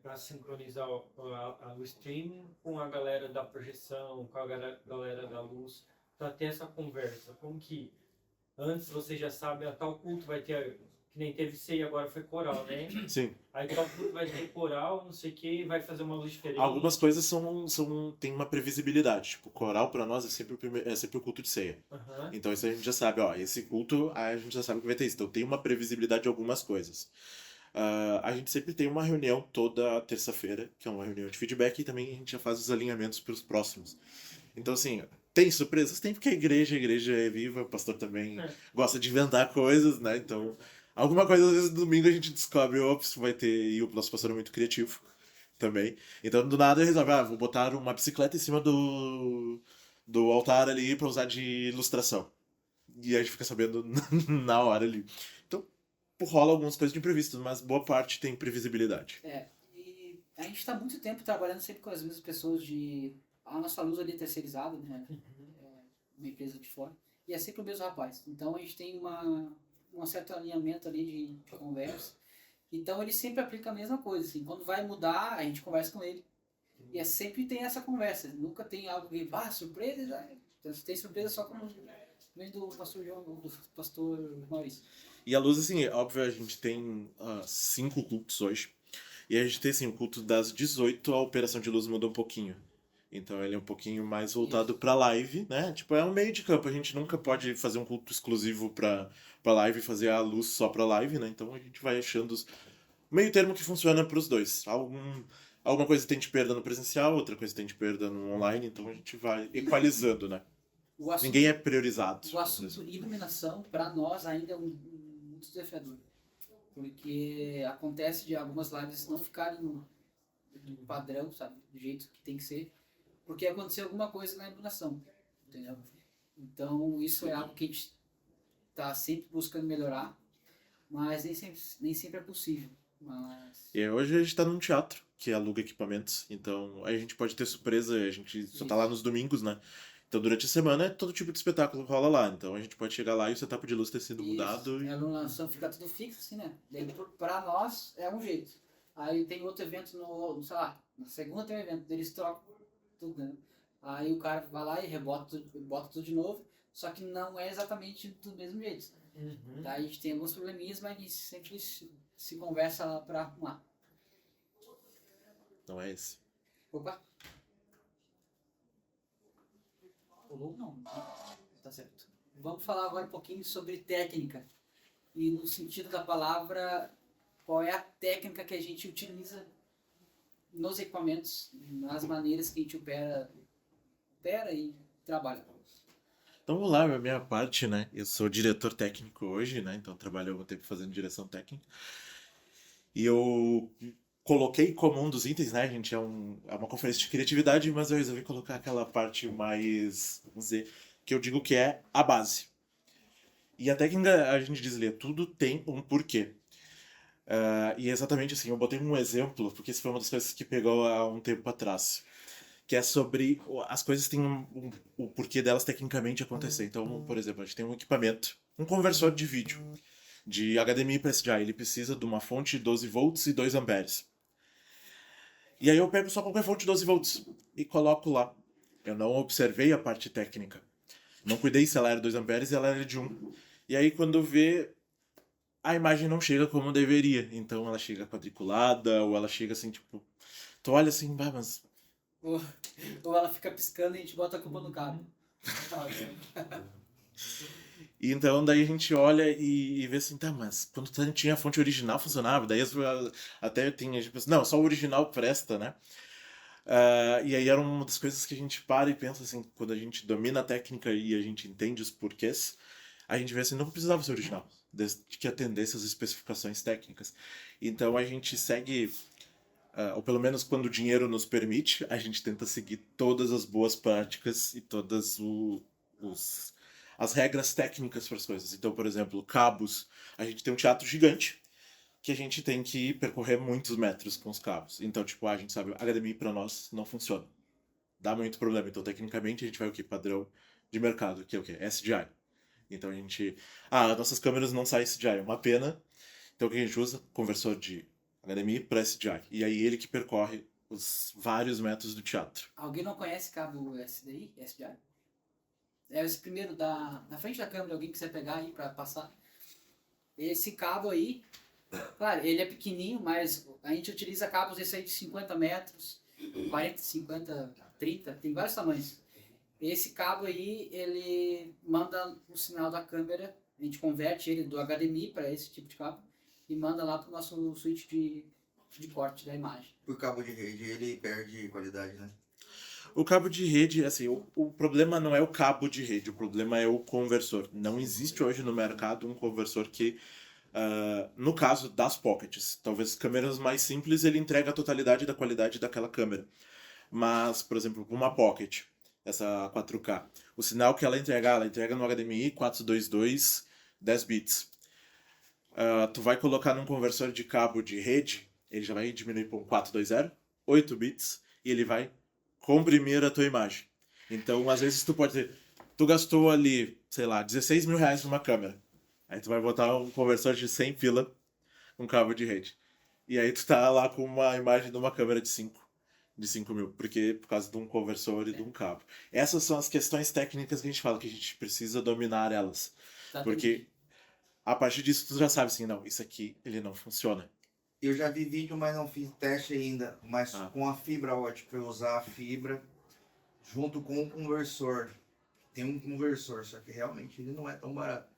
para sincronizar o streaming com a galera da projeção, com a galera da luz, para ter essa conversa? Como que antes você já sabe, tal culto vai ter, que nem teve ceia, agora foi coral, né? Sim. Aí tal culto vai ter coral, não sei o que, vai fazer uma luz diferente. Algumas coisas tem uma previsibilidade. Tipo, coral para nós é sempre o culto de ceia. Uhum. Então isso a gente já sabe, esse culto a gente já sabe que vai ter isso. Então tem uma previsibilidade de algumas coisas. A gente sempre tem uma reunião toda terça-feira, que é uma reunião de feedback, e também a gente já faz os alinhamentos para os próximos. Então, assim, tem surpresas? Tem, porque a igreja é viva, o pastor também gosta de inventar coisas, né? Então, alguma coisa, às vezes, no domingo a gente descobre, ops, vai ter, e o nosso pastor é muito criativo também. Então, do nada, ele resolve, vou botar uma bicicleta em cima do altar ali para usar de ilustração. E a gente fica sabendo na hora ali. Então, rola algumas coisas de imprevistos, mas boa parte tem previsibilidade. E a gente está muito tempo trabalhando sempre com as mesmas pessoas a nossa luz ali é terceirizada, né? Uma empresa de fora. E é sempre o mesmo rapaz. Então a gente tem um certo alinhamento ali de conversa. Então ele sempre aplica a mesma coisa. Assim, quando vai mudar, a gente conversa com ele. E sempre tem essa conversa. Nunca tem algo que, surpresa. Tem surpresa só como do pastor João, do pastor Maurício. E a luz, assim, óbvio, a gente tem 5 cultos hoje. E a gente tem, assim, o culto das 18, a operação de luz mudou um pouquinho. Então ele é um pouquinho mais voltado pra live, né? Tipo, é um meio de campo. A gente nunca pode fazer um culto exclusivo pra live e fazer a luz só pra live, né? Então a gente vai achando o meio termo que funciona pros dois. Alguma coisa tem de perda no presencial, outra coisa tem de perda no online. Então a gente vai equalizando, né? Ninguém é priorizado. O assunto iluminação, pra nós, ainda é muito desafiador. Porque acontece de algumas lives não ficarem no padrão, sabe? Do jeito que tem que ser. Porque aconteceu alguma coisa na iluminação, entendeu? Então isso é algo que a gente está sempre buscando melhorar, mas nem sempre é possível. E hoje a gente está num teatro que aluga equipamentos, então a gente pode ter surpresa, a gente só tá lá nos domingos, né? Então durante a semana todo tipo de espetáculo rola lá, então a gente pode chegar lá e o setup de luz ter sido mudado. A iluminação fica tudo fixo, assim, né? Daí para nós é um jeito. Aí tem outro evento sei lá, na segunda tem um evento, eles trocam tudo, né? Aí o cara vai lá e bota tudo de novo, só que não é exatamente do mesmo jeito. Uhum. Daí a gente tem alguns probleminhas, mas a gente sempre se conversa lá pra arrumar. Não é esse. Opa! Pulou? Não. Tá certo. Vamos falar agora um pouquinho sobre técnica. E no sentido da palavra, qual é a técnica que a gente utiliza nos equipamentos, nas maneiras que a gente opera e trabalha. Então vamos lá, a minha parte, né? Eu sou diretor técnico hoje, né? Então trabalho algum tempo fazendo direção técnica. E eu coloquei como um dos itens, né? A gente é uma conferência de criatividade, mas eu resolvi colocar aquela parte mais, vamos dizer, que eu digo que é a base. E a técnica, a gente diz ali, tudo tem um porquê. E exatamente assim, eu botei um exemplo, porque isso foi uma das coisas que pegou há um tempo atrás. Que é sobre as coisas têm o porquê delas tecnicamente acontecer. Então, por exemplo, a gente tem um equipamento, um conversor de vídeo, de HDMI para SDI. Ele precisa de uma fonte de 12 volts e 2 amperes. E aí eu pego só qualquer fonte de 12 volts e coloco lá. Eu não observei a parte técnica. Não cuidei se ela era 2 amperes e ela era de 1. E aí quando vê, a imagem não chega como deveria. Então ela chega quadriculada, ou ela chega assim, tipo... Tu olha assim, mas... Ou ela fica piscando e a gente bota a culpa no cabo. E então daí a gente olha e vê assim, tá, mas quando tinha a fonte original funcionava, daí até tinha, tipo, não, só o original presta, né? E aí era uma das coisas que a gente para e pensa assim, quando a gente domina a técnica e a gente entende os porquês, a gente vê assim, não precisava ser original, desde que atendesse as especificações técnicas. Então a gente segue ou pelo menos quando o dinheiro nos permite, a gente tenta seguir todas as boas práticas e todas as regras técnicas para as coisas. Então, por exemplo, cabos. A gente tem um teatro gigante que a gente tem que percorrer muitos metros com os cabos. Então, tipo, a gente sabe, HDMI para nós não funciona. Dá muito problema. Então, tecnicamente, a gente vai o quê? Padrão de mercado, que é o quê? SDI. Então, a gente... nossas câmeras não saem SDI, é uma pena. Então, o que a gente usa? Conversor de HDMI para SDI. E aí, ele que percorre os vários metros do teatro. Alguém não conhece cabo SDI? SDI? É esse primeiro na frente da câmera, alguém quiser pegar aí para passar. Esse cabo aí, claro, ele é pequenininho, mas a gente utiliza cabos desse aí de 50 metros, 40, 50, 30, tem vários tamanhos. Esse cabo aí, ele manda o sinal da câmera, a gente converte ele do HDMI para esse tipo de cabo e manda lá para o nosso switch de corte da imagem. O cabo de rede, ele perde qualidade, né? O cabo de rede, assim, o problema não é o cabo de rede, o problema é o conversor. Não existe hoje no mercado um conversor que, no caso das pockets, talvez câmeras mais simples, ele entrega a totalidade da qualidade daquela câmera. Mas, por exemplo, uma pocket, essa 4K, o sinal que ela entrega no HDMI 422, 10 bits. Tu vai colocar num conversor de cabo de rede, ele já vai diminuir para um 420, 8 bits, e ele vai comprimir a tua imagem. Então, às vezes, tu gastou ali, sei lá, 16 mil reais numa câmera. Aí tu vai botar um conversor de 100 pila, um cabo de rede. E aí tu tá lá com uma imagem de uma câmera de 5 mil, por causa de um conversor e de um cabo. Essas são as questões técnicas que a gente fala, que a gente precisa dominar elas. Porque a partir disso tu já sabe assim, não, isso aqui, ele não funciona. Eu já vi vídeo, mas não fiz teste ainda. Mas com a fibra ótica, eu usar a fibra junto com o conversor. Tem um conversor, só que realmente ele não é tão barato.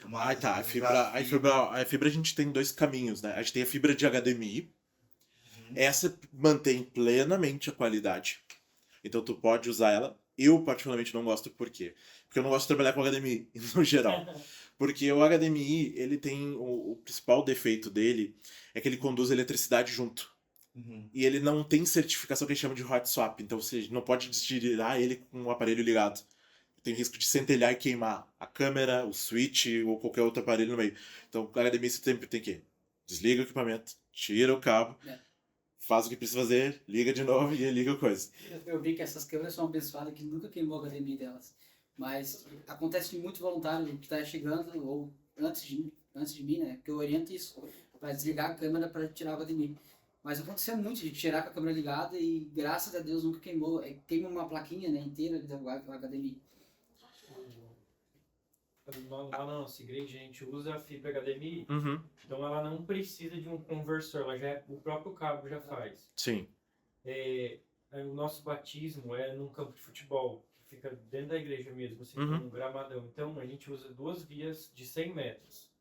Mas A fibra a gente tem dois caminhos, né? A gente tem a fibra de HDMI. Essa mantém plenamente a qualidade. Então tu pode usar ela. Eu particularmente não gosto, por quê? Porque eu não gosto de trabalhar com HDMI, no geral. Porque o HDMI, ele tem o principal defeito dele é que ele conduz a eletricidade junto. E ele não tem certificação que a gente chama de hot swap. Então você não pode tirar ele com o aparelho ligado. Tem risco de centelhar e queimar a câmera, o switch ou qualquer outro aparelho no meio. Então o HDMI você sempre tem que desliga o equipamento, tira o cabo, faz o que precisa fazer, liga de novo e liga a coisa. Eu vi que essas câmeras são abençoadas que nunca queimou o HDMI delas. Mas acontece de muito voluntário que está chegando, ou antes de mim, né? Que eu oriento isso, para desligar a câmera para tirar o HDMI. Mas acontecia muito de tirar com a câmera ligada e graças a Deus nunca queimou. Queima uma plaquinha, né, inteira do HDMI. Na nossa igreja a gente usa a fibra HDMI, Uhum. então ela não precisa de um conversor, o próprio cabo já faz. Sim. O nosso batismo é num campo de futebol, que fica dentro da igreja mesmo, assim, num gramadão. Então a gente usa 2 vias de 100 metros,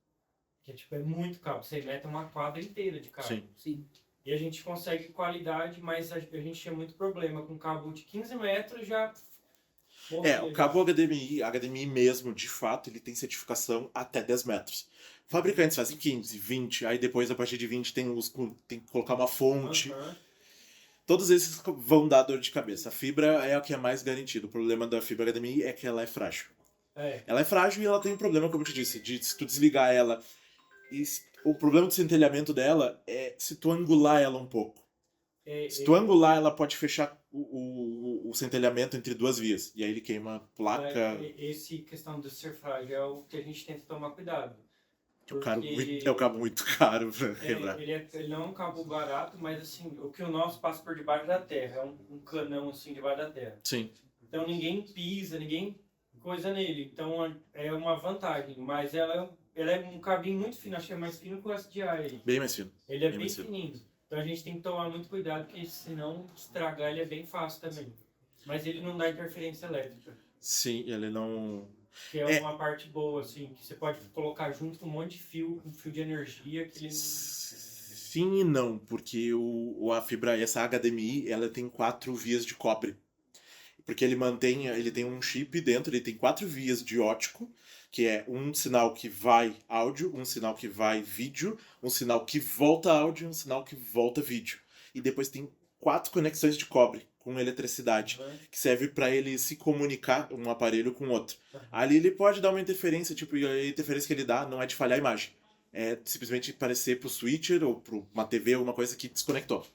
que é muito cabo. 100 metros é uma quadra inteira de cabo. Sim. E a gente consegue qualidade, mas a gente tinha muito problema com cabo de 15 metros já... O cabo HDMI mesmo, de fato, ele tem certificação até 10 metros. Fabricantes fazem 15, 20, aí depois, a partir de 20, tem que colocar uma fonte. Todos esses vão dar dor de cabeça. A fibra é a que é mais garantida. O problema da fibra HDMI é que ela é frágil. Ela é frágil e ela tem um problema, como eu te disse, de se tu desligar ela... o problema do centelhamento dela é se tu angular ela um pouco. Se tu angular, ela pode fechar o centelhamento entre 2 vias. E aí ele queima a placa. Esse questão de ser frágil é o que a gente tenta tomar cuidado. É um cabo muito caro pra quebrar. Ele não é um cabo barato, mas assim, o que o nosso passa por debaixo da terra. É um canão assim debaixo da terra. Sim. Então ninguém pisa, ninguém coisa nele. Então é uma vantagem. Mas ela é um cabinho muito fino, acho que é mais fino que o SDI. Bem mais fino. Ele é bem fininho. Então a gente tem que tomar muito cuidado, porque senão estragar ele é bem fácil também. Mas ele não dá interferência elétrica. Sim, ele não... Que é uma parte boa, assim, que você pode colocar junto com um monte de fio, um fio de energia que ele não... Sim e não, porque a fibra, essa HDMI, ela tem 4 vias de cobre. Porque ele tem um chip dentro, ele tem 4 vias de ótico, que é um sinal que vai áudio, um sinal que vai vídeo, um sinal que volta áudio e um sinal que volta vídeo. e depois tem 4 conexões de cobre com eletricidade, que serve para ele se comunicar um aparelho com outro. Ali ele pode dar uma interferência, tipo, e a interferência que ele dá não é de falhar a imagem. É simplesmente parecer pro switcher ou pro uma TV, alguma coisa que desconectou.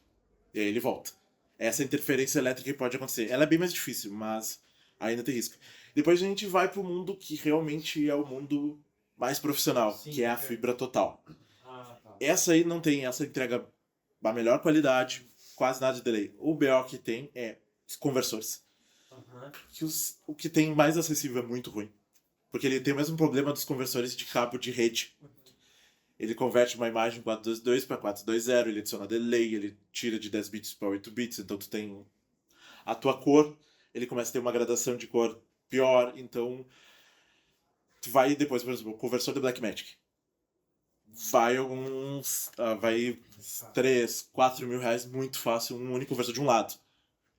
E aí ele volta. Essa interferência elétrica pode acontecer. Ela é bem mais difícil, mas ainda tem risco. Depois a gente vai pro mundo que realmente é o mundo mais profissional, que é a fibra total. Essa aí não tem, essa entrega a melhor qualidade, quase nada de delay. O BO que tem é os conversores. Que o que tem mais acessível é muito ruim. Porque ele tem o mesmo problema dos conversores de cabo de rede. Ele converte uma imagem 422 para 420, ele adiciona delay, ele tira de 10 bits para 8 bits, então tu tem a tua cor, ele começa a ter uma gradação de cor pior, então tu vai depois, por exemplo, o conversor do Blackmagic. Vai 3, 4 mil reais muito fácil, um único conversor de um lado.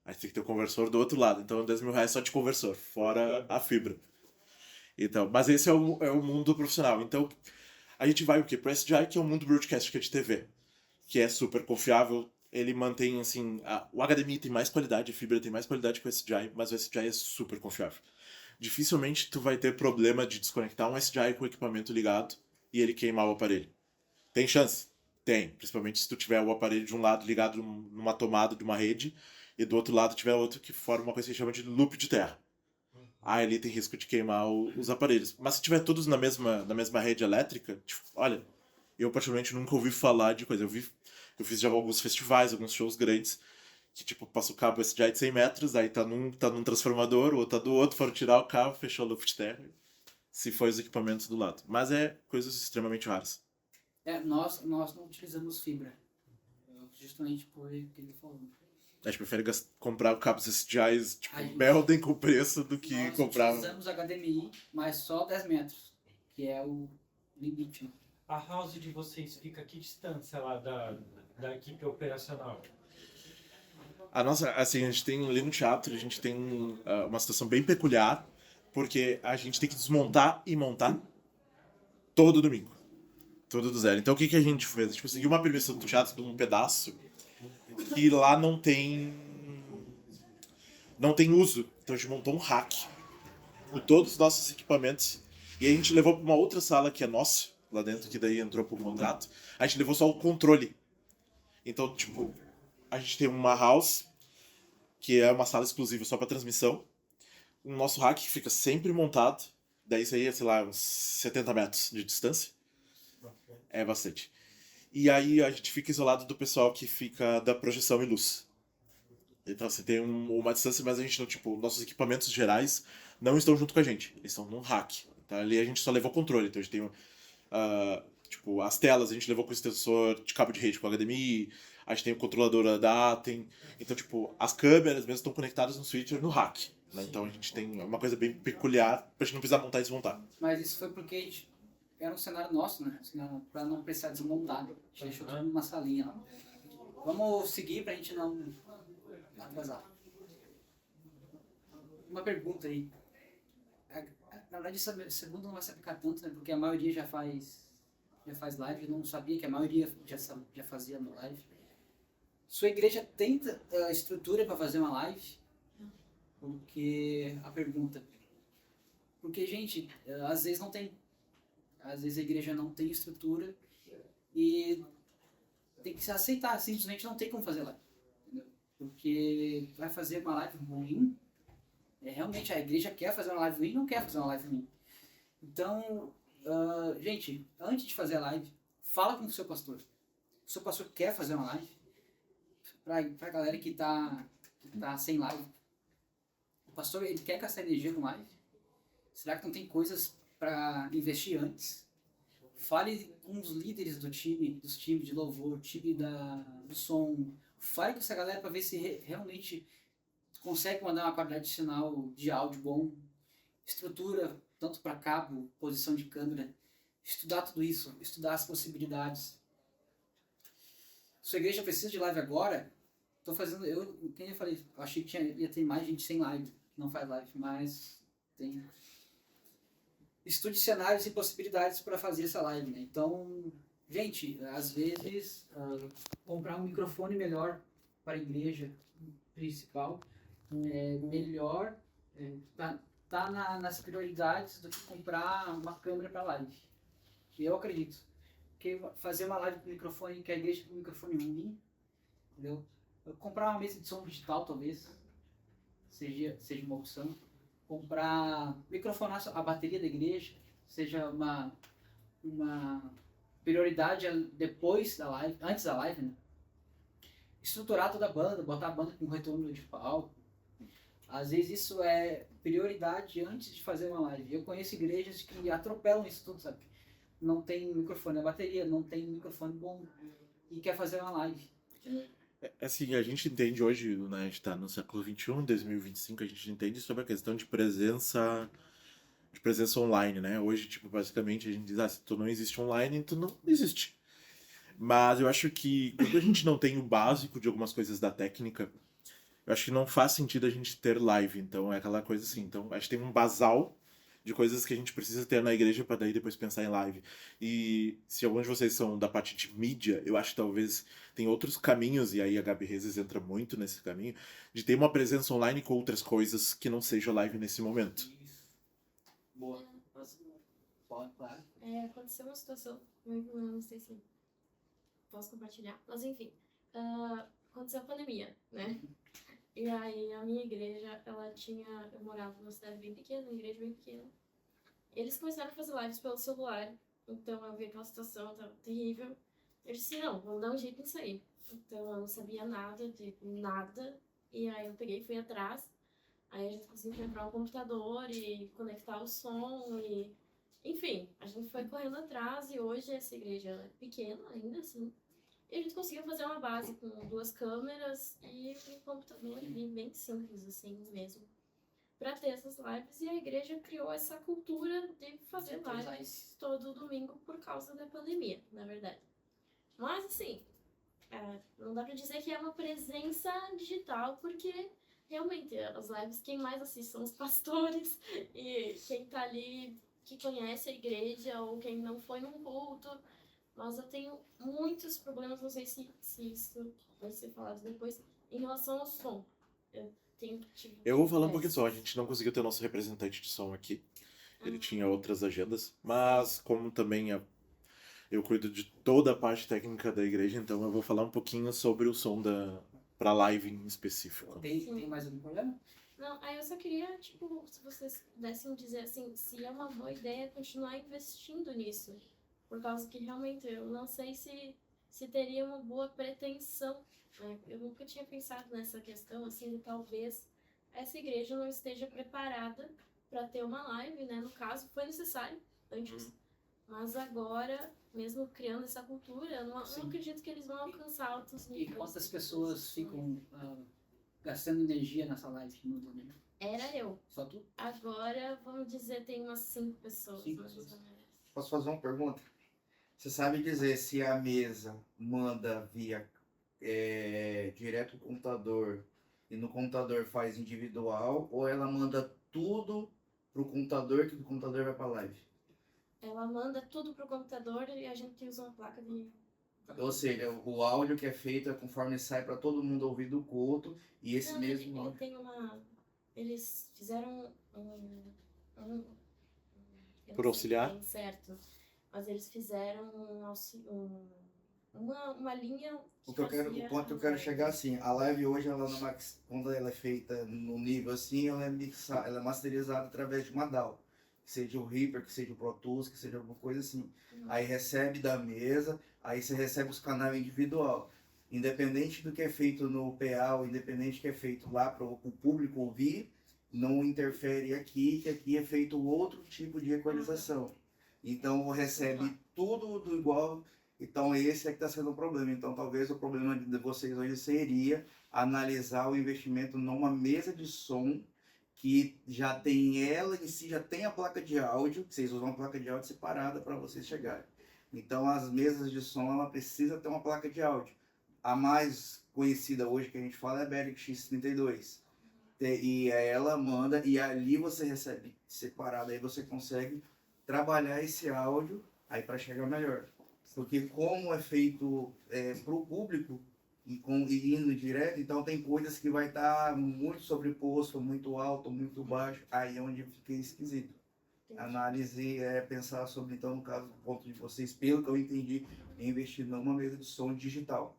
Aí tem que ter o conversor do outro lado, então 10 mil reais só de conversor, fora a fibra. Então, mas esse é o mundo profissional. Então, a gente vai o quê? Pro SDI, que é o mundo broadcast, que é de TV, que é super confiável. Ele mantém, assim, o HDMI tem mais qualidade, a fibra tem mais qualidade que o SDI, mas o SDI é super confiável. Dificilmente tu vai ter problema de desconectar um SDI com o equipamento ligado e ele queimar o aparelho. Tem chance? Tem. Principalmente se tu tiver o aparelho de um lado ligado numa tomada de uma rede e do outro lado tiver outro que forma uma coisa que a gente chama de loop de terra. Aí ali tem risco de queimar os aparelhos. Mas se tiver todos na mesma rede elétrica, tipo, olha, eu particularmente nunca ouvi falar de coisa. Eu fiz já alguns festivais, alguns shows grandes, que tipo, passa o cabo SDI de 100 metros, aí tá num transformador, o outro tá do outro, foram tirar o cabo, fechou o loop de terra, se for os equipamentos do lado. Mas é coisas extremamente raras. Nós não utilizamos fibra, justamente por o que ele falou. A gente prefere comprar cabos SDIs, tipo, meldem com o preço do que comprar... Nós utilizamos HDMI, mas só 10 metros, que é o limite. Né? A house de vocês fica a que distância lá da equipe operacional? A nossa, assim, a gente tem ali no teatro, a gente tem uma situação bem peculiar, porque a gente tem que desmontar e montar todo domingo. Tudo do zero. Então o que a gente fez? A gente conseguiu uma permissão do teatro de um pedaço que lá não tem uso. Então a gente montou um rack com todos os nossos equipamentos e a gente levou para uma outra sala que é nossa, lá dentro, que daí entrou por contrato. A gente levou só o controle. Então, tipo, a gente tem uma house, que é uma sala exclusiva só para transmissão. O nosso rack que fica sempre montado. Daí isso aí é, sei lá, uns 70 metros de distância. É bastante. E aí a gente fica isolado do pessoal que fica da projeção e luz. Então assim, tem uma distância, mas a gente não, tipo, nossos equipamentos gerais não estão junto com a gente. Eles estão num rack. Então ali a gente só levou controle. Então a gente tem, tipo, as telas a gente levou com extensor de cabo de rede com HDMI. A gente tem o controlador da Atem. Então, tipo, as câmeras mesmo estão conectadas no switcher no rack. Né? Então a gente tem uma coisa bem peculiar pra gente não precisar montar e desmontar. Mas isso foi porque a gente... era um cenário nosso, né? Pra não precisar desmontar. A gente deixou tudo numa salinha lá. Vamos seguir pra gente não atrasar. Uma pergunta aí. Na verdade, essa segunda não vai se aplicar tanto, né? Porque a maioria já faz live. Eu não sabia que a maioria já fazia live. Sua igreja tem estrutura para fazer uma live? Porque a pergunta... Porque, gente, às vezes não tem. Às vezes a igreja não tem estrutura e tem que se aceitar, simplesmente não tem como fazer live. Entendeu? Porque vai fazer uma live ruim, realmente a igreja quer fazer uma live ruim, não quer fazer uma live ruim. Então, gente, antes de fazer a live, fala com o seu pastor. O seu pastor quer fazer uma live pra galera que tá sem live. O pastor, ele quer gastar energia com live? Será que não tem coisas para investir antes? Fale com os líderes dos times de louvor, time do som. Fale com essa galera para ver se realmente consegue mandar uma qualidade de sinal de áudio bom. Estrutura, tanto para cabo, posição de câmera. Estudar tudo isso, estudar as possibilidades. Sua igreja precisa de live agora? Tô fazendo, quem eu falei, eu achei que ia ter mais gente sem live, que não faz live, mas tem... Estude cenários e possibilidades para fazer essa live, né? Então, gente, às vezes, comprar um microfone melhor para a igreja principal, melhor tá nas prioridades do que comprar uma câmera para live. Eu acredito que fazer uma live com microfone, que a igreja com microfone ruim, entendeu? Eu comprar uma mesa de som digital, talvez, seja uma opção. Comprar, microfonar a bateria da igreja, seja uma prioridade depois da live, antes da live, né? Estruturar toda a banda, botar a banda com retorno de palco. Às vezes isso é prioridade antes de fazer uma live. Eu conheço igrejas que atropelam isso tudo, sabe? Não tem microfone na bateria, não tem microfone bom e quer fazer uma live. Assim, a gente entende hoje, né, a gente tá no século XXI, 2025, a gente entende sobre a questão de presença online, né? Hoje, tipo, basicamente a gente diz, se tu não existe online, tu não existe. Mas eu acho que quando a gente não tem o básico de algumas coisas da técnica, eu acho que não faz sentido a gente ter live. Então é aquela coisa assim, então acho que tem um basal de coisas que a gente precisa ter na igreja para daí depois pensar em live. E se alguns de vocês são da parte de mídia, eu acho que talvez tem outros caminhos, e aí a Gabi Rezes entra muito nesse caminho, de ter uma presença online com outras coisas que não seja live nesse momento. Boa. Pode, claro. Aconteceu uma situação, eu não sei se posso compartilhar, mas enfim, aconteceu a pandemia, né? E aí a minha igreja, eu morava numa cidade bem pequena, uma igreja bem pequena. Eles começaram a fazer lives pelo celular, então eu vi aquela situação, tava terrível. Eu disse, não, vamos dar um jeito nisso aí. Então eu não sabia nada de nada, e aí eu peguei e fui atrás. Aí a gente conseguiu comprar um computador e conectar o som e... Enfim, a gente foi correndo atrás e hoje essa igreja é pequena ainda, assim. E a gente conseguiu fazer uma base com 2 câmeras e um computador bem simples, assim mesmo, para ter essas lives. E a igreja criou essa cultura de fazer lives todo domingo por causa da pandemia, na verdade. Mas, assim, não dá para dizer que é uma presença digital, porque realmente as lives, quem mais assiste são os pastores e quem tá ali que conhece a igreja ou quem não foi num culto. Mas eu tenho muitos problemas, não sei se isso vai ser falado depois, em relação ao som. Eu vou falar um pouquinho só, a gente não conseguiu ter o nosso representante de som aqui. Ele tinha outras agendas, mas como também eu cuido de toda a parte técnica da igreja, então eu vou falar um pouquinho sobre o som pra live em específico. Tem mais algum problema? Não, aí eu só queria, tipo, se vocês pudessem dizer assim, se é uma boa ideia continuar investindo nisso. Por causa que realmente eu não sei se teria uma boa pretensão, né? Eu nunca tinha pensado nessa questão, assim, de talvez essa igreja não esteja preparada para ter uma live, né? No caso, foi necessário antes. Mas agora, mesmo criando essa cultura, eu não acredito que eles vão alcançar altos níveis. E quantas pessoas ficam gastando energia nessa live no domingo? Era eu. Só tu? Agora, vamos dizer, tem umas 5 pessoas. Mais ou menos. Posso fazer uma pergunta? Você sabe dizer se a mesa manda via direto do computador e no computador faz individual, ou ela manda tudo pro computador que do computador vai pra live? Ela manda tudo pro computador e a gente usa uma placa de... Ou seja, o áudio que é feito é conforme sai para todo mundo ouvir do culto e esse Não, mesmo... ele tem uma... Eles fizeram Por auxiliar? Certo. Mas eles fizeram uma linha O ponto que eu quero chegar assim, a live hoje, quando ela é feita no nível assim, ela é masterizada através de uma DAW. Que seja o Reaper, que seja o Pro Tools, que seja alguma coisa assim. Aí recebe da mesa, aí você recebe os canais individual. Independente do que é feito no PA, ou independente do que é feito lá para o público ouvir, não interfere aqui, que aqui é feito outro tipo de equalização. Então recebe tudo do igual. Então esse é que está sendo o problema. Então talvez o problema de vocês hoje seria analisar o investimento numa mesa de som que já tem ela em si, já tem a placa de áudio, que vocês usam uma placa de áudio separada para vocês chegarem. Então as mesas de som, ela precisa ter uma placa de áudio. A mais conhecida hoje que a gente fala é a Behringer X32. E ela manda, e ali você recebe separado, aí você consegue trabalhar esse áudio aí para chegar melhor. Porque como é feito para o público, e indo direto, então tem coisas que vai estar muito sobreposto, muito alto, muito baixo, aí é onde fica esquisito. Análise é pensar sobre, então, no caso, do ponto de vocês, pelo que eu entendi, é investir numa mesa de som digital.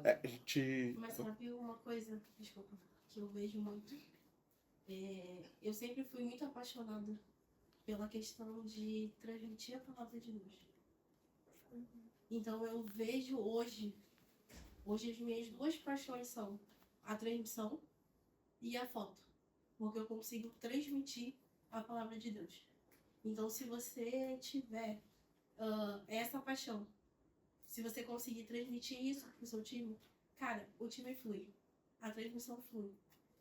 A gente... Mas sabe uma coisa, desculpa, que eu vejo muito? Eu sempre fui muito apaixonada pela questão de transmitir a palavra de Deus. Então eu vejo hoje as minhas duas paixões são a transmissão e a foto. Porque eu consigo transmitir a palavra de Deus. Então se você tiver essa paixão, se você conseguir transmitir isso pro seu time, cara, o time flui. A transmissão flui.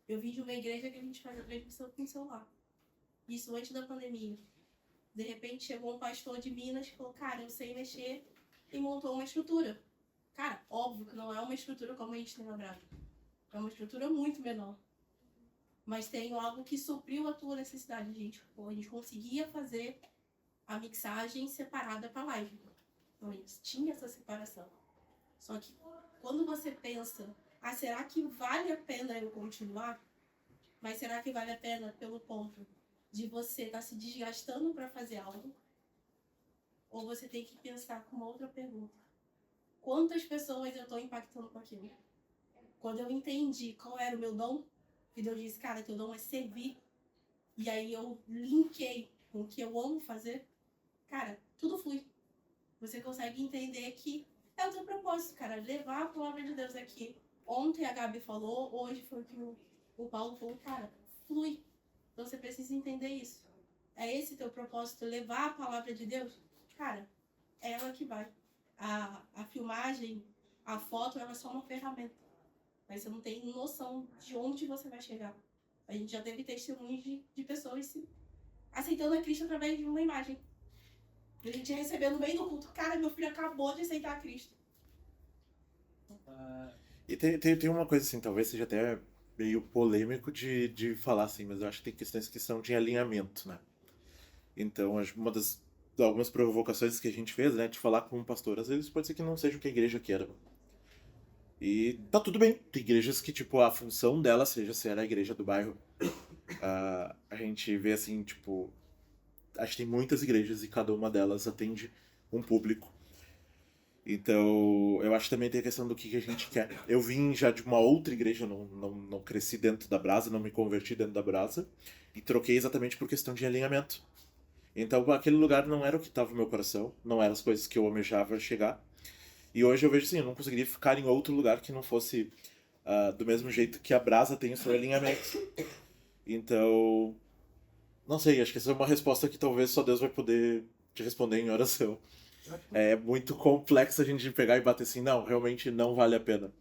Eu vim de uma igreja que a gente faz a transmissão com o celular. Isso antes da pandemia. De repente chegou um pastor de Minas e falou, cara, eu sei mexer, e montou uma estrutura. Cara, óbvio que não é uma estrutura como a gente tem na Brava. É uma estrutura muito menor. Mas tem algo que supriu a tua necessidade, gente. A gente conseguia fazer a mixagem separada para live. Então, a gente tinha essa separação. Só que quando você pensa, será que vale a pena eu continuar? Mas será que vale a pena pelo ponto de você estar se desgastando para fazer algo? Ou você tem que pensar com uma outra pergunta. Quantas pessoas eu estou impactando com aquilo? Quando eu entendi qual era o meu dom, e Deus disse, cara, teu dom é servir. E aí eu linkei com o que eu amo fazer. Cara, tudo flui. Você consegue entender que é o teu propósito, cara. Levar a palavra de Deus aqui. Ontem a Gabi falou, hoje foi o que o Paulo falou. Cara, flui. Então você precisa entender isso. É esse teu propósito, levar a palavra de Deus? Cara, é ela que vai. A filmagem, a foto, ela é só uma ferramenta. Mas você não tem noção de onde você vai chegar. A gente já teve testemunhos de pessoas aceitando a Cristo através de uma imagem. A gente recebeu no meio do culto. Cara, meu filho acabou de aceitar a Cristo. E tem uma coisa assim, talvez seja até meio polêmico de falar assim, mas eu acho que tem questões que são de alinhamento, né? Então, algumas provocações que a gente fez, né, de falar com um pastor, às vezes pode ser que não seja o que a igreja queira. E tá tudo bem. Tem igrejas que, tipo, a função dela seja ser a igreja do bairro. A gente vê assim, tipo, acho que tem muitas igrejas e cada uma delas atende um público. Então, eu acho que também tem a questão do que a gente quer. Eu vim já de uma outra igreja, não cresci dentro da Brasa, não me converti dentro da Brasa, e troquei exatamente por questão de alinhamento. Então, aquele lugar não era o que estava no meu coração, não eram as coisas que eu almejava chegar. E hoje eu vejo assim, eu não conseguiria ficar em outro lugar que não fosse do mesmo jeito que a Brasa tem o seu alinhamento. Então, não sei, acho que essa é uma resposta que talvez só Deus vai poder te responder em oração. É muito complexo a gente pegar e bater assim, não, realmente não vale a pena.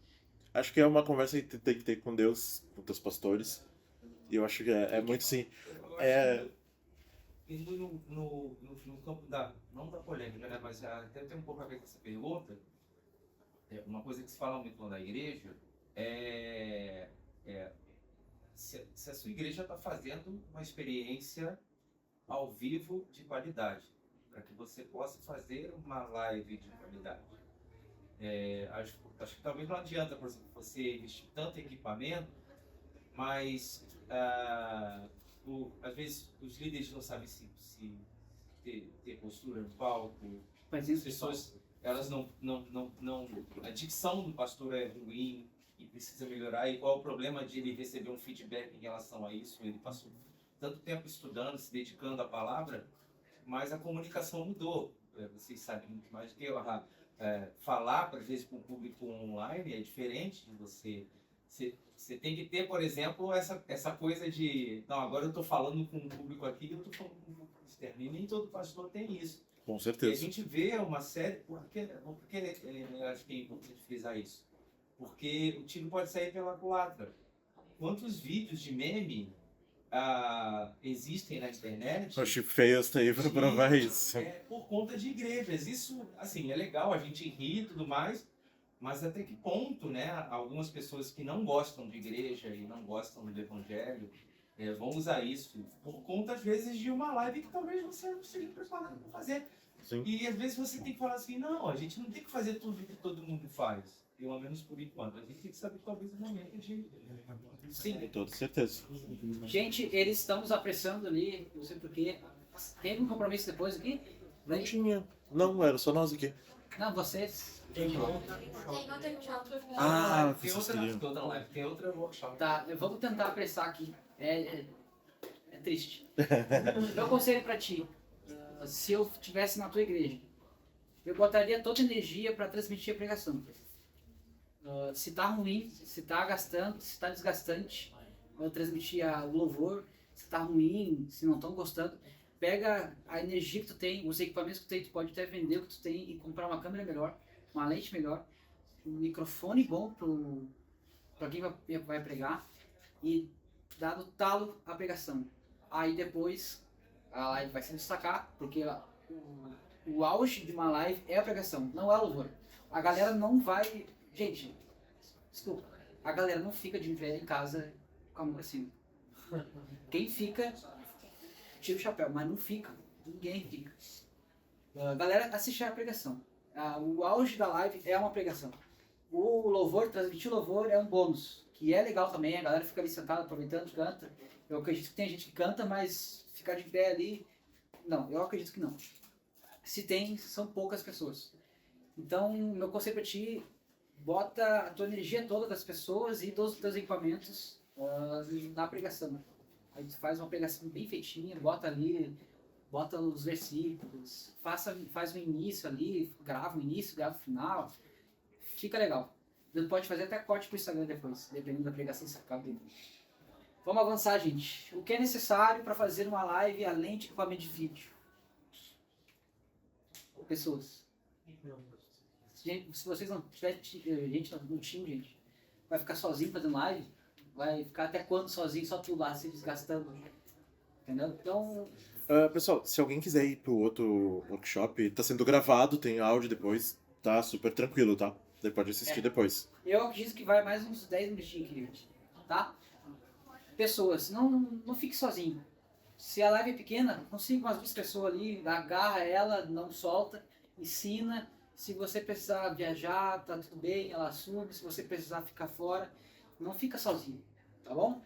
Acho que é uma conversa que tem que ter com Deus, com teus pastores. E eu acho que é muito assim. Indo no campo não da polêmica, né, mas até tem um pouco a ver com essa pergunta. Uma coisa que se fala muito lá na igreja se a sua igreja está fazendo uma experiência ao vivo de qualidade, para que você possa fazer uma live de qualidade. Acho que talvez não adianta, por exemplo, você investir tanto em equipamento, mas às vezes os líderes não sabem se ter postura no palco. As pessoas, elas não, a dicção do pastor é ruim e precisa melhorar. E qual é o problema de ele receber um feedback em relação a isso? Ele passou tanto tempo estudando, se dedicando à palavra, mas a comunicação mudou. Vocês sabem muito mais do que eu. Falar, às vezes, com o público online é diferente de você. Você tem que ter, por exemplo, essa coisa de... Não, agora eu estou falando com um público aqui e eu estou falando com um público externo. E nem todo pastor tem isso. Com certeza. E a gente vê uma série... Por que eu acho que é importante frisar isso? Porque o tiro pode sair pela culatra. Quantos vídeos de meme existem na internet? O Chip Fails tá aí para provar isso. Por conta de igrejas. Isso, assim, é legal, a gente ri e tudo mais... Mas até que ponto, né, algumas pessoas que não gostam de igreja e não gostam do evangelho vão usar isso por conta, às vezes, de uma live que talvez você não seja preparado para fazer. Sim. E às vezes você tem que falar assim, não, a gente não tem que fazer tudo que todo mundo faz. pelo menos por enquanto. A gente tem que saber talvez o momento de... Sim. Com toda certeza. Gente, eles estão nos apressando ali, não sei porquê. Teve um compromisso depois aqui? Não tinha. Não, era só nós aqui. Não, vocês. Tem outro Ah, tem outra live, tem outra workshop. Tá, vamos tentar apressar aqui. É triste. Meu conselho pra ti, se eu estivesse na tua igreja, eu botaria toda a energia para transmitir a pregação. Se tá ruim, se tá gastando, se tá desgastante, eu transmitir o louvor. Se tá ruim, se não estão gostando, pega a energia que tu tem, os equipamentos que tu tem, tu pode até vender o que tu tem e comprar uma câmera melhor, uma lente melhor, um microfone bom para quem vai pregar e dar no talo a pregação. Aí depois a live vai se destacar, porque o auge de uma live é a pregação, não é o louvor. A galera não vai... Gente, desculpa, a galera não fica de pé em casa com a mão pra cima. Quem fica, tira o chapéu, mas não fica. Ninguém fica. Galera, assiste a pregação. O auge da live é uma pregação. O louvor, transmitir o louvor é um bônus, que é legal também. A galera fica ali sentada, aproveitando, canta. Eu acredito que tem gente que canta, mas ficar de pé ali... Não, eu acredito que não. Se tem, são poucas pessoas. Então, meu conselho pra ti, bota a tua energia toda das pessoas e dos teus equipamentos na pregação. Aí tu faz uma pregação bem feitinha, bota ali, bota os versículos, faz o início ali, grava o início, grava o final, fica legal. Você pode fazer até corte pro Instagram depois, dependendo da pregação que você acaba de... Vamos avançar, gente. O que é necessário para fazer uma live além de equipamento de vídeo? Pessoas. Gente, se vocês não tiverem gente no time, gente, vai ficar sozinho fazendo live? Vai ficar até quando sozinho, só tu lá se desgastando? Entendeu? Então... pessoal, se alguém quiser ir pro outro workshop, tá sendo gravado, tem áudio depois, tá super tranquilo, tá? Você pode assistir depois. Eu acredito que vai mais uns 10 minutinhos aqui, tá? Pessoas, não fique sozinho. Se a live é pequena, consiga umas 2 pessoas ali, agarra ela, não solta, ensina. Se você precisar viajar, tá tudo bem, ela assume. Se você precisar ficar fora, não fica sozinho, tá bom?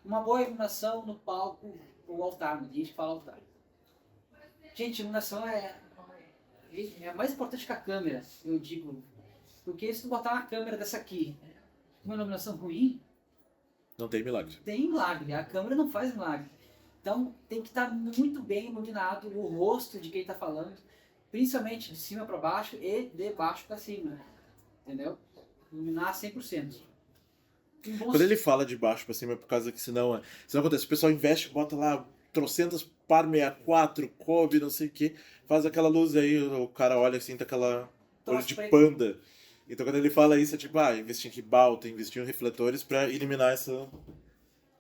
Uma boa iluminação no palco ou altar, a gente fala altar. Gente, iluminação é mais importante que a câmera, eu digo. Porque se tu botar uma câmera dessa aqui, uma iluminação ruim, não tem milagre. Tem milagre, a câmera não faz milagre. Então tem que estar muito bem iluminado o rosto de quem está falando, principalmente de cima para baixo e de baixo para cima, entendeu? Iluminar 100%. Quando ele fala de baixo para cima é por causa que senão acontece, o pessoal investe, bota lá trocentas par 64, Kobe, não sei o que, faz aquela luz aí, o cara olha assim, tá aquela olho de panda. Então quando ele fala isso é tipo, investir em ribalta, investir em refletores para eliminar essa...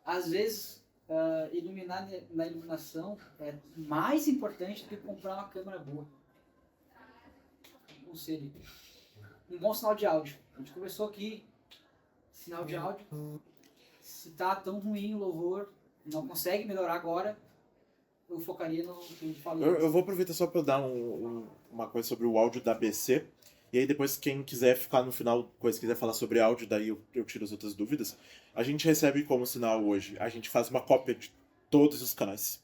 Às vezes, iluminar na iluminação é mais importante do que comprar uma câmera boa. Não sei. Um bom sinal de áudio. A gente conversou aqui, sinal de áudio. Se tá tão ruim o louvor, não consegue melhorar agora, eu focaria no que a gente falou. Eu vou aproveitar só para dar uma coisa sobre o áudio da ABC. E aí depois, quem quiser ficar no final, quiser falar sobre áudio, daí eu tiro as outras dúvidas. A gente recebe como sinal hoje, a gente faz uma cópia de todos os canais.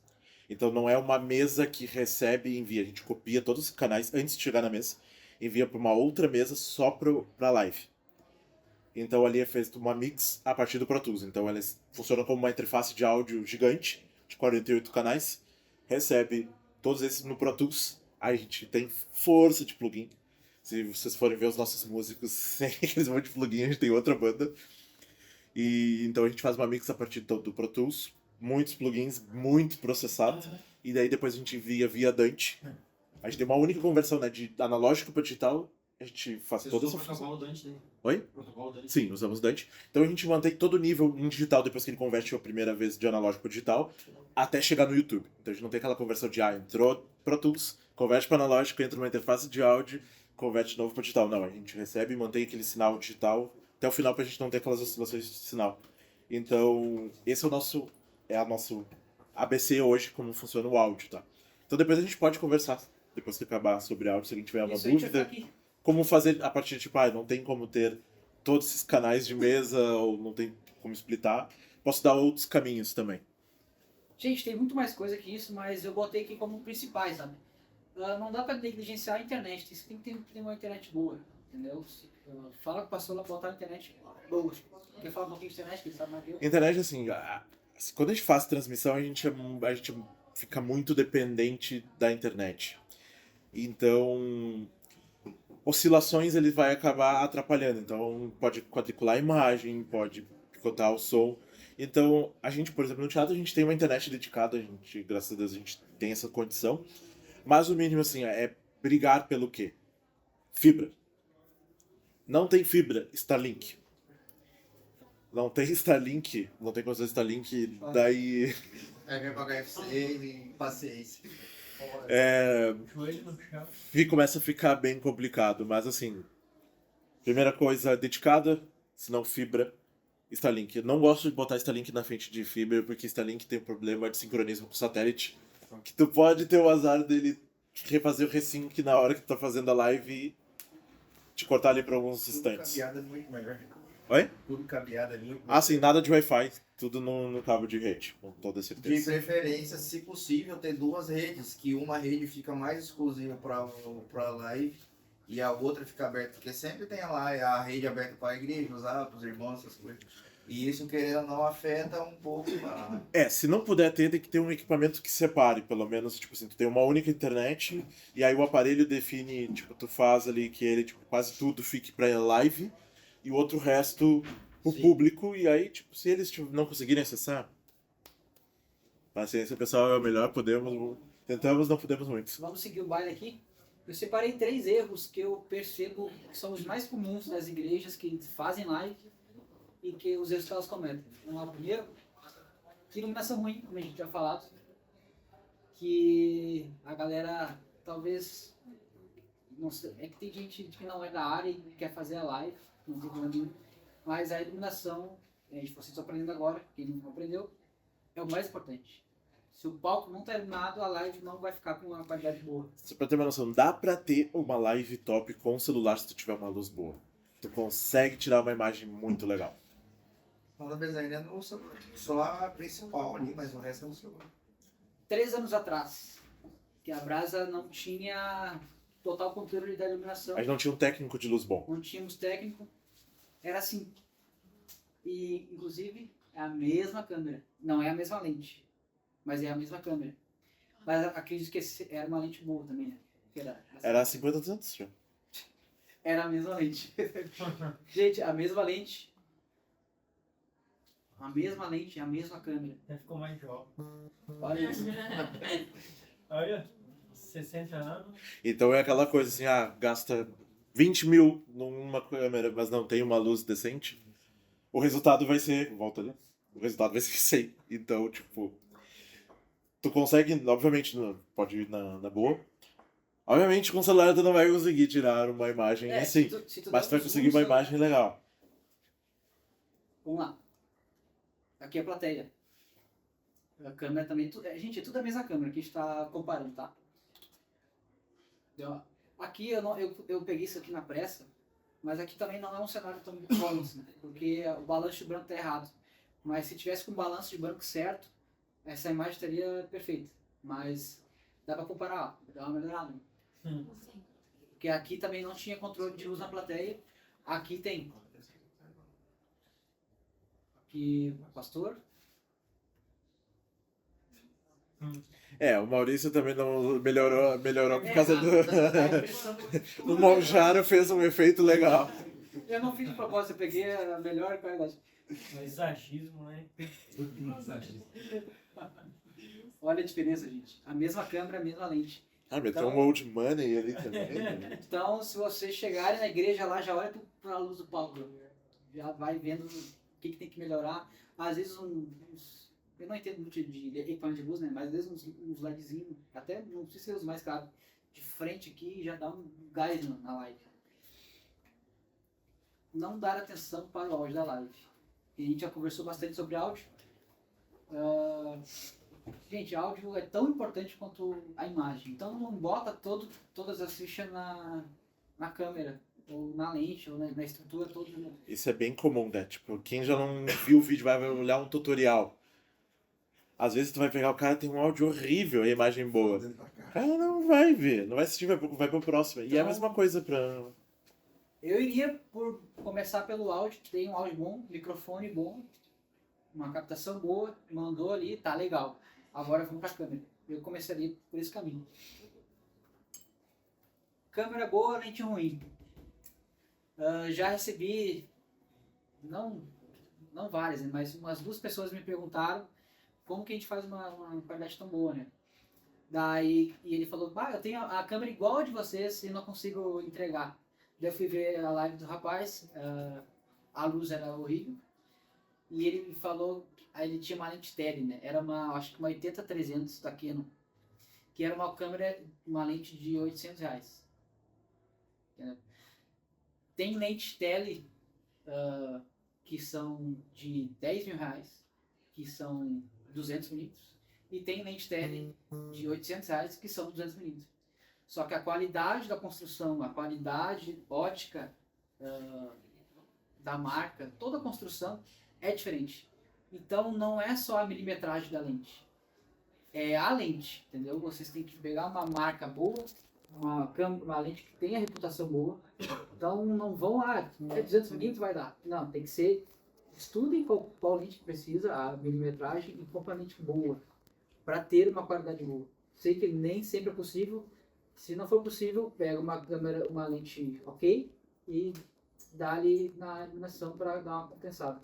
Então não é uma mesa que recebe e envia, a gente copia todos os canais antes de chegar na mesa, envia para uma outra mesa só para live. Então ali é feito uma mix a partir do Pro Tools. Então elas funcionam como uma interface de áudio gigante, de 48 canais, recebe todos esses no Pro Tools. Aí a gente tem força de plugin. Se vocês forem ver os nossos músicos sem aqueles monte de plugin, a gente tem outra banda. E então a gente faz uma mix a partir do Pro Tools, muitos plugins, muito processado. E daí depois a gente envia via Dante. A gente tem uma única conversão, né, de analógico para digital. A gente faz toda essa função. Oi? Protocolo Dante. Sim, usamos Dante. Então a gente mantém todo o nível em digital depois que ele converte a primeira vez de analógico para digital, até chegar no YouTube. Então a gente não tem aquela conversão de entrou Pro Tools, converte para analógico, entra numa interface de áudio, converte de novo para digital. Não, a gente recebe e mantém aquele sinal digital até o final para a gente não ter aquelas oscilações de sinal. Então, esse é o nosso ABC hoje, como funciona o áudio, tá? Então depois a gente pode conversar, depois que acabar sobre áudio, se alguém tiver uma dúvida. como fazer a partir de, tipo, não tem como ter todos esses canais de mesa, ou não tem como splitar. Posso dar outros caminhos também. Gente, tem muito mais coisa que isso, mas eu botei aqui como principais, sabe? Não dá pra negligenciar a internet, você tem que ter uma internet boa, entendeu? Fala com o pastor lá pra botar a internet boa. Quer falar um pouquinho de internet, que ele sabe mais que eu? Internet, assim, quando a gente faz transmissão, a gente fica muito dependente da internet. Então, oscilações ele vai acabar atrapalhando. Então, pode quadricular a imagem, pode picotar o som. Então, a gente, por exemplo, no teatro, a gente tem uma internet dedicada, a gente, graças a Deus, a gente tem essa condição. Mas o mínimo, assim, é brigar pelo quê? Fibra. Não tem fibra, Starlink. Não tem Starlink, não tem condição de Starlink, daí... Vai pagar FC e paciência. Começa a ficar bem complicado, mas assim... Primeira coisa, dedicada, se não fibra, Starlink. Eu não gosto de botar Starlink na frente de fibra, porque Starlink tem um problema de sincronismo com o satélite, que tu pode ter o azar dele refazer o resync na hora que tu tá fazendo a live e te cortar ali por alguns instantes. Cabeada é muito melhor. Oi? Tudo cabeada é muito Ah, sim, nada de Wi-Fi, tudo no cabo de rede, com toda certeza. De preferência, se possível, ter duas redes, que uma rede fica mais exclusiva para live e a outra fica aberta, porque sempre tem lá a rede aberta para a igreja, usar para os irmãos, essas coisas. E isso, querendo ou não, afeta um pouco. Se não puder ter, tem que ter um equipamento que separe, pelo menos, tipo assim, tu tem uma única internet, e aí o aparelho define, tipo, tu faz ali que ele, tipo, quase tudo fique pra live, e o outro resto pro público, e aí, tipo, se eles não conseguirem acessar, paciência, pessoal, é o melhor, tentamos, não podemos muito. Vamos seguir o baile aqui. Eu separei 3 erros que eu percebo que são os mais comuns das igrejas que fazem live e que os resultados cometem. Vamos lá, primeiro, iluminação ruim, como a gente já falado, que a galera talvez, não sei, é que tem gente que não é da área e quer fazer a live, não tem problema nenhum, mas a iluminação, vocês estão aprendendo agora, quem não aprendeu, é o mais importante. Se o palco não está iluminado, a live não vai ficar com uma qualidade boa. Pra ter uma noção, dá pra ter uma live top com o celular se tu tiver uma luz boa. Tu consegue tirar uma imagem muito legal. Fala design é no celular. Só a principal ali, mas o resto é no celular. 3 anos atrás, que a Brasa não tinha total controle da iluminação. A gente não tinha um técnico de luz bom. Não tínhamos técnico. Era assim. E, inclusive, é a mesma câmera. Não é a mesma lente, mas é a mesma câmera. Mas acredito que era uma lente boa também, né? Era 50-200 já. Era a mesma lente. Gente, a mesma lente. A mesma lente, a mesma câmera. Até ficou mais jovem. Olha isso. Olha, 60 anos. Então é aquela coisa assim, gasta 20 mil numa câmera, mas não tem uma luz decente. O resultado vai ser, volta ali, o resultado vai ser 100. Então, tipo, tu consegue, obviamente, pode ir na boa. Obviamente, com o celular tu não vai conseguir tirar uma imagem assim, mas tu vai conseguir uma imagem legal. Vamos lá. Aqui é a plateia. A câmera também. Gente, é tudo a mesma câmera que a gente está comparando, tá? Então, aqui eu peguei isso aqui na pressa, mas aqui também não é um cenário tão bom assim, porque o balanço de branco está errado. Mas se tivesse com o balanço de branco certo, essa imagem estaria perfeita. Mas dá para comparar, dá uma melhorada. Porque aqui também não tinha controle de luz na plateia. Aqui tem. Aqui o pastor. O Maurício também não melhorou por causa do... O Monjaro fez um efeito legal. Eu não fiz de propósito, eu peguei a melhor qualidade. Exagismo, né? Olha a diferença, gente. A mesma câmera, a mesma lente. Meteu um old money ali também. Então, se vocês chegarem na igreja lá, já olha para a luz do palco. Já vai vendo o que tem que melhorar. Às vezes, eu não entendo muito de equipamento de luz, né? Mas às vezes uns LEDzinhos, até não precisa ser os mais caros, de frente aqui já dá um gás na live. Não dar atenção para o áudio da live. E a gente já conversou bastante sobre áudio. Gente, áudio é tão importante quanto a imagem. Então não bota todas as fichas na na câmera, ou na lente, ou na estrutura toda. Isso é bem comum, né? Tipo, quem já não viu o vídeo vai olhar um tutorial. Às vezes tu vai pegar o cara tem um áudio horrível e a imagem boa. O cara não vai ver, não vai assistir, vai pro próximo. E é a mesma coisa pra... Eu iria por começar pelo áudio, tem um áudio bom, microfone bom, uma captação boa, mandou ali, tá legal. Agora vamos pra câmera. Eu começaria por esse caminho. Câmera boa, lente ruim. Já recebi, não várias, né, mas umas 2 pessoas me perguntaram como que a gente faz uma qualidade tão boa, né? Daí, e ele falou, eu tenho a câmera igual a de vocês e não consigo entregar. Daí eu fui ver a live do rapaz, a luz era horrível, e ele falou, aí ele tinha uma lente tele, né? Era acho que uma 80-300 da Canon, que era uma câmera, uma lente de R$800. Entendeu? Tem lentes tele que são de R$10.000, que são 200mm, e tem lente tele de R$800 que são 200mm. Só que a qualidade da construção, a qualidade ótica da marca, toda a construção é diferente. Então não é só a milimetragem da lente, é a lente, entendeu? Vocês têm que pegar uma marca boa, uma lente que tenha reputação boa. Então não vão lá, 200mm vai dar. Não, tem que ser, estudem qual lente que precisa, a milimetragem, e compra uma lente boa, para ter uma qualidade boa. Sei que nem sempre é possível. Se não for possível, pega uma lente ok e dá ali na iluminação para dar uma compensada.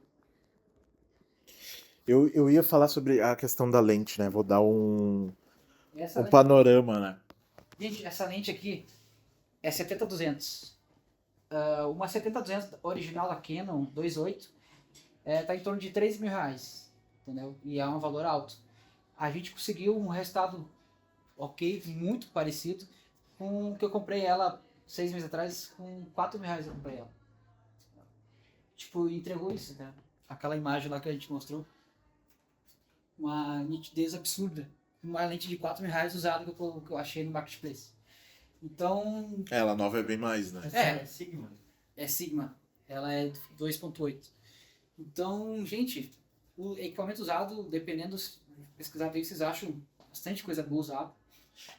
Eu ia falar sobre a questão da lente, né? Vou dar um Lente, panorama, né? Gente, essa lente aqui é 70-200. Uma 70-200 original da Canon 2.8 tá em torno de R$3.000, entendeu? E é um valor alto. A gente conseguiu um resultado ok, muito parecido com o que eu comprei ela 6 meses atrás, com R$4.000 eu comprei ela. Tipo, entregou isso, né? Aquela imagem lá que a gente mostrou. Uma nitidez absurda. Uma lente de R$4.000 usada que eu achei no Marketplace. Então... Ela nova é bem mais, né? É Sigma. É Sigma. Ela é 2.8. Então, gente, o equipamento usado, dependendo, pesquisar bem, vocês acham bastante coisa boa usada.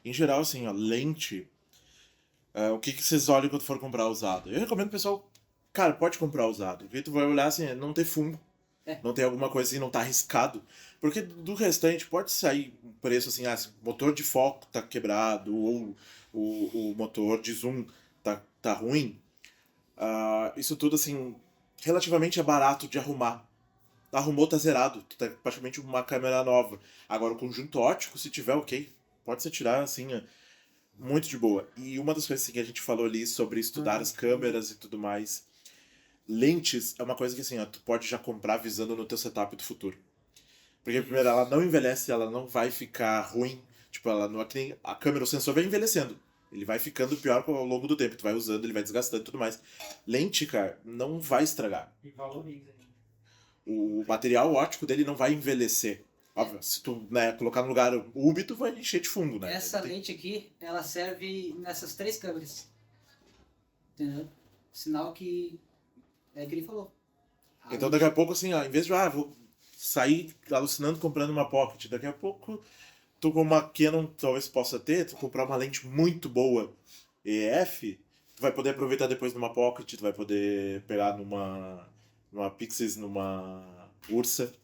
Em geral, assim, ó, lente, o que vocês olham quando for comprar usado? Eu recomendo o pessoal, cara, pode comprar usado, porque tu vai olhar assim, não tem fumo, não tem alguma coisa assim, não tá arriscado, porque do restante pode sair um preço assim, o motor de foco tá quebrado, ou o motor de zoom tá ruim, isso tudo assim, relativamente é barato de arrumar. Arrumou, tá zerado, tu tá praticamente uma câmera nova. Agora o conjunto óptico, se tiver ok, pode se tirar assim, muito de boa. E uma das coisas assim, que a gente falou ali sobre estudar as câmeras e tudo mais, lentes é uma coisa que assim, tu pode já comprar visando no teu setup do futuro. Porque primeiro, ela não envelhece, ela não vai ficar ruim, tipo, ela não é que nem a câmera, o sensor vai envelhecendo. Ele vai ficando pior ao longo do tempo, tu vai usando, ele vai desgastando e tudo mais. Lente, cara, não vai estragar. E valoriza. O material óptico dele não vai envelhecer. Óbvio, se tu colocar no lugar úmido, vai encher de fungo, né? Essa lente aqui, ela serve nessas 3 câmeras. Entendeu? Sinal que é o que ele falou. Então daqui a pouco, assim, em vez de, vou sair alucinando comprando uma Pocket, daqui a pouco tu com uma Canon talvez possa ter, tu comprar uma lente muito boa EF, tu vai poder aproveitar depois numa Pocket, tu vai poder pegar numa Pixis, numa Ursa.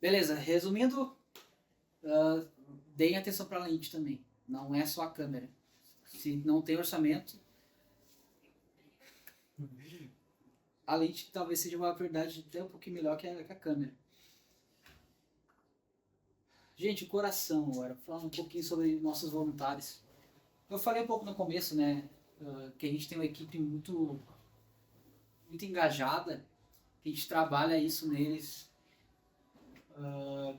Beleza, resumindo, deem atenção para a lente também. Não é só a câmera. Se não tem orçamento, a lente talvez seja uma prioridade até um pouquinho melhor que a câmera. Gente, o coração agora, falando um pouquinho sobre nossos voluntários. Eu falei um pouco no começo, né, que a gente tem uma equipe muito engajada, que a gente trabalha isso neles,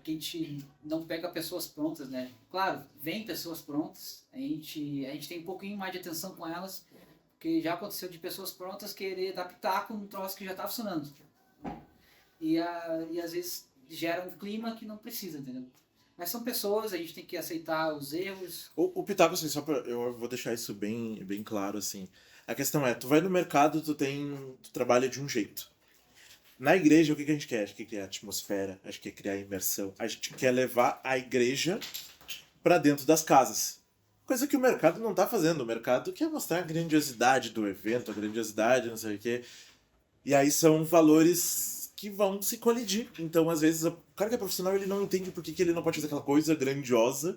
que a gente não pega pessoas prontas, né? Claro, vem pessoas prontas, a gente tem um pouquinho mais de atenção com elas, porque já aconteceu de pessoas prontas querer adaptar com um troço que já está funcionando. E às vezes gera um clima que não precisa, entendeu? Mas são pessoas, a gente tem que aceitar os erros. O pitaco, assim, eu vou deixar isso bem claro, assim. A questão é, tu vai no mercado, tu trabalha de um jeito. Na igreja, o que a gente quer? A gente quer criar atmosfera, a gente quer criar imersão, a gente quer levar a igreja para dentro das casas. Coisa que o mercado não tá fazendo. O mercado quer mostrar a grandiosidade do evento, a grandiosidade, não sei o quê. E aí são valores que vão se colidir. Então, às vezes, o cara que é profissional, ele não entende por que ele não pode fazer aquela coisa grandiosa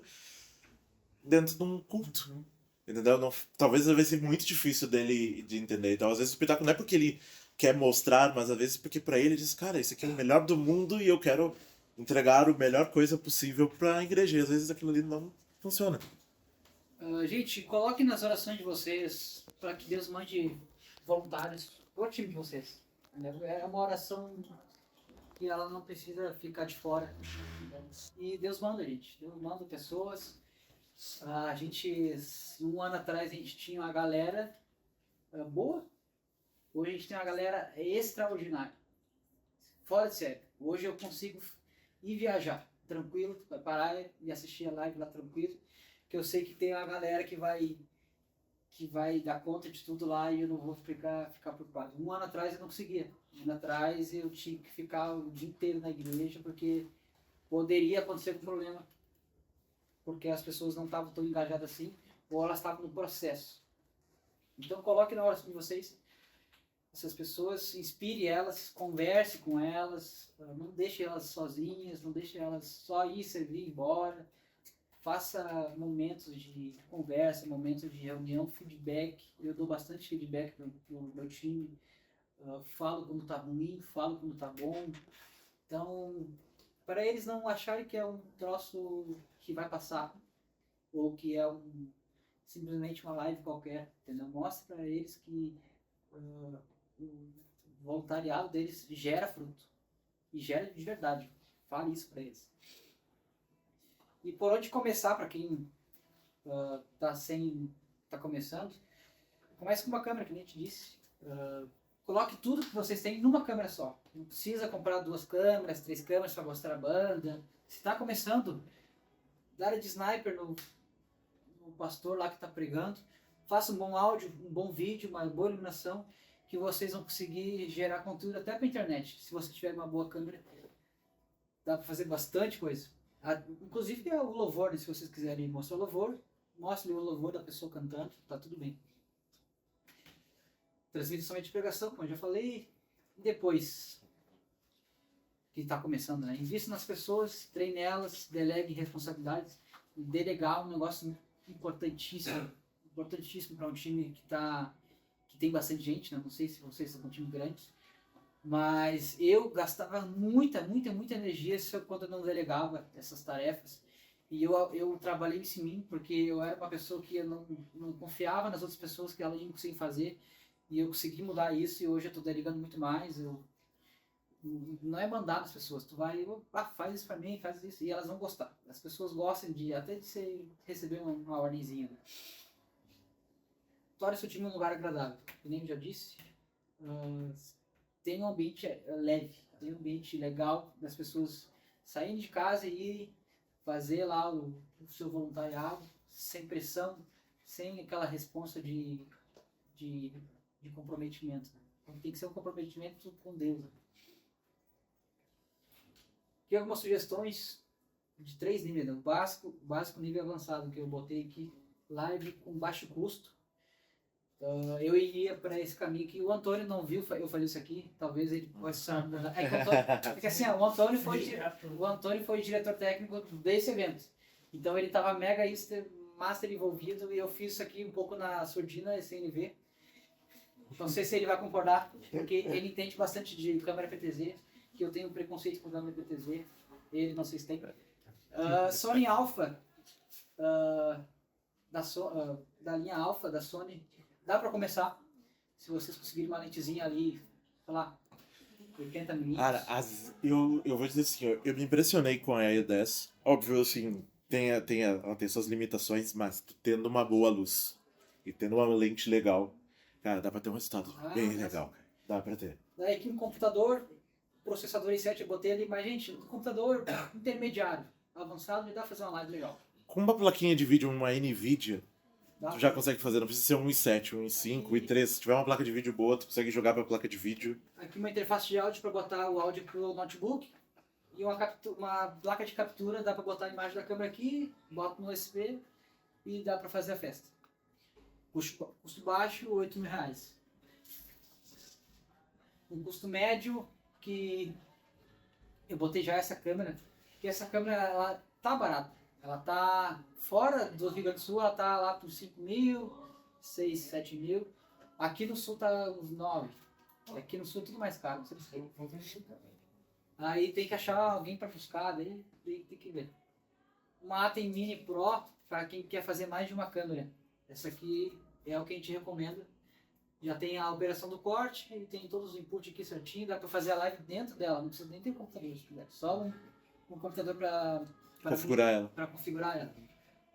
dentro de um culto. Entendeu? Não, talvez vai ser muito difícil dele de entender. Então, às vezes, o espetáculo não é porque ele quer mostrar, mas às vezes porque pra ele diz, cara, isso aqui é o melhor do mundo e eu quero entregar a melhor coisa possível pra igreja. E às vezes aquilo ali não funciona. Gente, coloque nas orações de vocês para que Deus mande voluntários pro time de vocês. É uma oração que ela não precisa ficar de fora. E Deus manda, gente. Deus manda pessoas. A gente, um ano atrás, a gente tinha uma galera boa. Hoje a gente tem uma galera extraordinária. Fora de série. Hoje eu consigo ir viajar tranquilo, parar e assistir a live lá tranquilo. Que eu sei que tem uma galera que vai dar conta de tudo lá e eu não vou ficar preocupado. Um ano atrás eu não conseguia. Um ano atrás eu tinha que ficar o dia inteiro na igreja porque poderia acontecer um problema. Porque as pessoas não estavam tão engajadas assim ou elas estavam no processo. Então coloque na oração de vocês essas pessoas, inspire elas, converse com elas, não deixe elas sozinhas, não deixe elas só ir servir e ir embora. Faça momentos de conversa, momentos de reunião, feedback. Eu dou bastante feedback pro meu time. Falo quando tá ruim, falo quando tá bom. Então, para eles não acharem que é um troço que vai passar ou que é simplesmente uma live qualquer, entendeu? Mostre para eles que o voluntariado deles gera fruto e gera de verdade. Fale isso para eles. E por onde começar, para quem tá começando, comece com uma câmera, que nem eu te disse. Coloque tudo que vocês têm numa câmera só. Não precisa comprar 2 câmeras, 3 câmeras para mostrar a banda. Se está começando, dá de sniper no pastor lá que está pregando. Faça um bom áudio, um bom vídeo, uma boa iluminação, que vocês vão conseguir gerar conteúdo até para a internet. Se você tiver uma boa câmera, dá para fazer bastante coisa. Inclusive o louvor, né? Se vocês quiserem mostrar o louvor, mostre o louvor da pessoa cantando, tá tudo bem. Transmite somente pregação, como eu já falei. E depois, que está começando, né? Invista nas pessoas, treine elas, delegue responsabilidades. Delegar é um negócio importantíssimo para um time que tem bastante gente, né? Não sei se vocês são um time grande. Mas eu gastava muita energia quando eu não delegava essas tarefas. E eu trabalhei isso em mim, porque eu era uma pessoa que eu não confiava nas outras pessoas que elas iam conseguir fazer. E eu consegui mudar isso e hoje eu estou delegando muito mais. Não é mandar nas pessoas, tu vai, faz isso pra mim, faz isso. E elas vão gostar. As pessoas gostam até de receber uma ordemzinha. Né? Torne seu time um lugar agradável. Que nem eu já disse. Tem um ambiente leve, tem um ambiente legal das pessoas saírem de casa e fazer lá o seu voluntariado sem pressão, sem aquela responsa de comprometimento. Então, tem que ser um comprometimento com Deus. Né? Aqui algumas sugestões de 3 níveis, né? Básico, nível avançado, que eu botei aqui, live com baixo custo. Eu iria para esse caminho que o Antônio não viu eu fazer isso aqui, talvez ele possa mudar. É que assim, o Antônio foi diretor técnico desse evento, então ele estava mega master envolvido e eu fiz isso aqui um pouco na surdina SNV. Não sei se ele vai concordar, porque ele entende bastante de câmera PTZ, que eu tenho preconceito com câmera PTZ, ele não sei se tem. Sony Alpha, da linha Alpha da Sony, dá para começar, se vocês conseguirem uma lentezinha ali, sei lá, 80 mm. Cara, eu vou dizer assim, eu me impressionei com a E10. Óbvio, assim, ela tem suas limitações, mas tendo uma boa luz e tendo uma lente legal, cara, dá pra ter um resultado bem legal. Dá pra ter. Daí aqui um computador, processador i7 eu botei ali, mas gente, um computador intermediário. avançado, já dá pra fazer uma live legal. Com uma plaquinha de vídeo, uma NVIDIA, Dá tu já consegue fazer, não precisa ser um i7, um i5, um i3. Se tiver uma placa de vídeo boa, tu consegue jogar pra placa de vídeo. Aqui uma interface de áudio para botar o áudio pro notebook. E uma placa de captura, dá para botar a imagem da câmera aqui, bota no USB e dá para fazer a festa. Custo baixo, R$8.000. Um custo médio, que eu botei já essa câmera, que essa câmera ela tá barata. Ela tá fora do Rio Grande do Sul, ela tá lá por 5.000, 6, 7.000. Aqui no Sul tá uns 9. Aqui no Sul é tudo mais caro, não sei. Aí tem que achar alguém para buscar, daí tem que ver. Uma Atem Mini Pro, para quem quer fazer mais de uma câmera. Essa aqui é o que a gente recomenda. Já tem a operação do corte, e tem todos os inputs aqui certinho, dá para fazer a live dentro dela, não precisa nem ter computador, se quiser. Só um computador para configurar ela.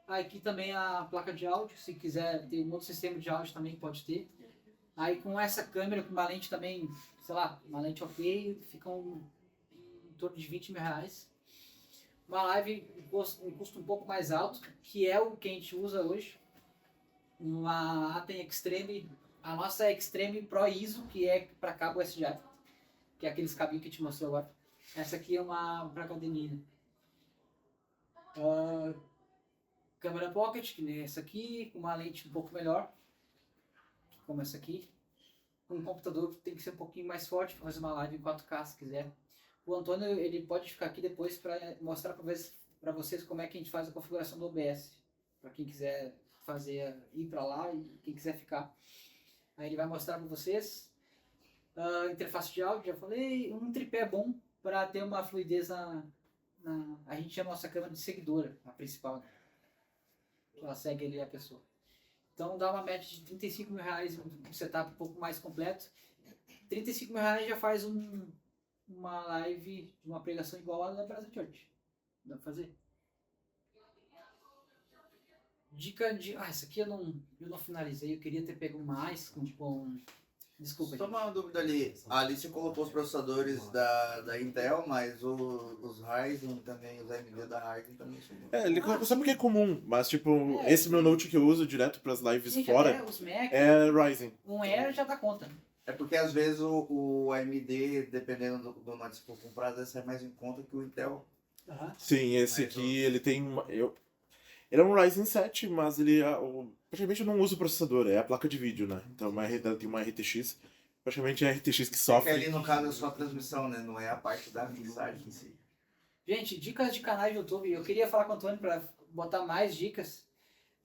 Aqui também a placa de áudio, se quiser ter um outro sistema de áudio também pode ter. Aí com essa câmera, com uma lente também, sei lá, uma lente ok, fica em torno de R$20.000. Uma live um custo um pouco mais alto, que é o que a gente usa hoje. Uma Atem Extreme, a nossa é Extreme Pro ISO, que é para cabo SDI, que é aqueles cabinhos que a gente mostrou agora. Essa aqui é uma placa de câmera pocket, que nem essa aqui, com uma lente um pouco melhor, como essa aqui. Um computador que tem que ser um pouquinho mais forte para fazer uma live em 4K se quiser. O Antônio ele pode ficar aqui depois para mostrar para vocês como é que a gente faz a configuração do OBS, para quem quiser ir para lá e quem quiser ficar. Aí ele vai mostrar para vocês. Interface de áudio, já falei. Um tripé bom para ter uma fluidez a gente chama a nossa câmera de seguidora, a principal, né? Ela segue ali a pessoa. Então dá uma média de R$35.000, um setup um pouco mais completo. R$35.000 já faz uma live, uma pregação igual a da Brasa Church. Dá pra fazer. Dica de... essa aqui eu não finalizei, eu queria ter pego mais desculpa. Só uma dúvida ali. A Alice colocou os processadores da Intel, mas os Ryzen também, os AMD da Ryzen também são. Ele colocou só porque é comum, mas tipo, esse meu Note que eu uso direto pras lives fora os Mac, é Ryzen. Um Air já dá conta. É porque às vezes o AMD, dependendo do Note que for comprado, vai sair mais em conta que o Intel. Sim, esse aqui ele tem ele é um Ryzen 7, mas ele praticamente eu não uso o processador, é a placa de vídeo, né? Então tem uma RTX, praticamente é a RTX que sofre. Porque ali no caso é só a transmissão, né? Não é a parte da mensagem em si. Gente, dicas de canais de YouTube. Eu queria falar com o Antônio para botar mais dicas,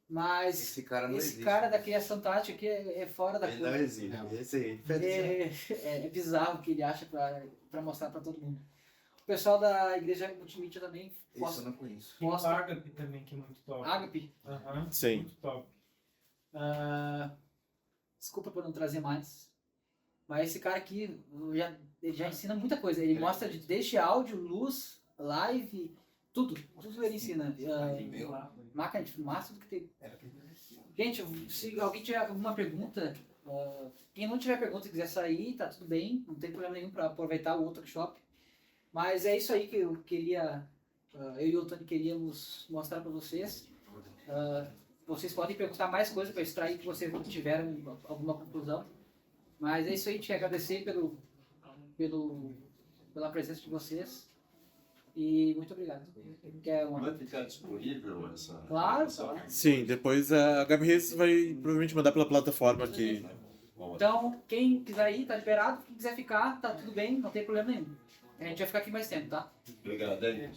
mas esse cara não existe. Cara da criação tática aqui é fora da curva. Ele não existe. Esse aí é bizarro o que ele acha para mostrar para todo mundo. O pessoal da igreja multimídia também. Isso eu não conheço. Tem o Agape também, que é muito top. Agape? Sim. Muito top. Desculpa por não trazer mais. Mas esse cara aqui ele já ensina muita coisa. Ele mostra desde áudio, luz, live, tudo. Tudo ele ensina. Máquina de fumaça, tudo que tem. Gente, se alguém tiver alguma pergunta, quem não tiver pergunta e quiser sair, tá tudo bem. Não tem problema nenhum para aproveitar o outro workshop. Mas é isso aí que eu queria, eu e o Antônio queríamos mostrar para vocês. Vocês podem perguntar mais coisas para extrair que vocês não tiveram alguma conclusão. Mas é isso aí, te agradecer pela presença de vocês. E muito obrigado. Vai ficar disponível essa... Claro. Sim, depois a Gabi Reis vai provavelmente mandar pela plataforma aqui. Então, quem quiser ir, tá liberado. Quem quiser ficar, tá tudo bem, não tem problema nenhum. A gente vai ficar aqui mais tempo, tá? Obrigado, hein?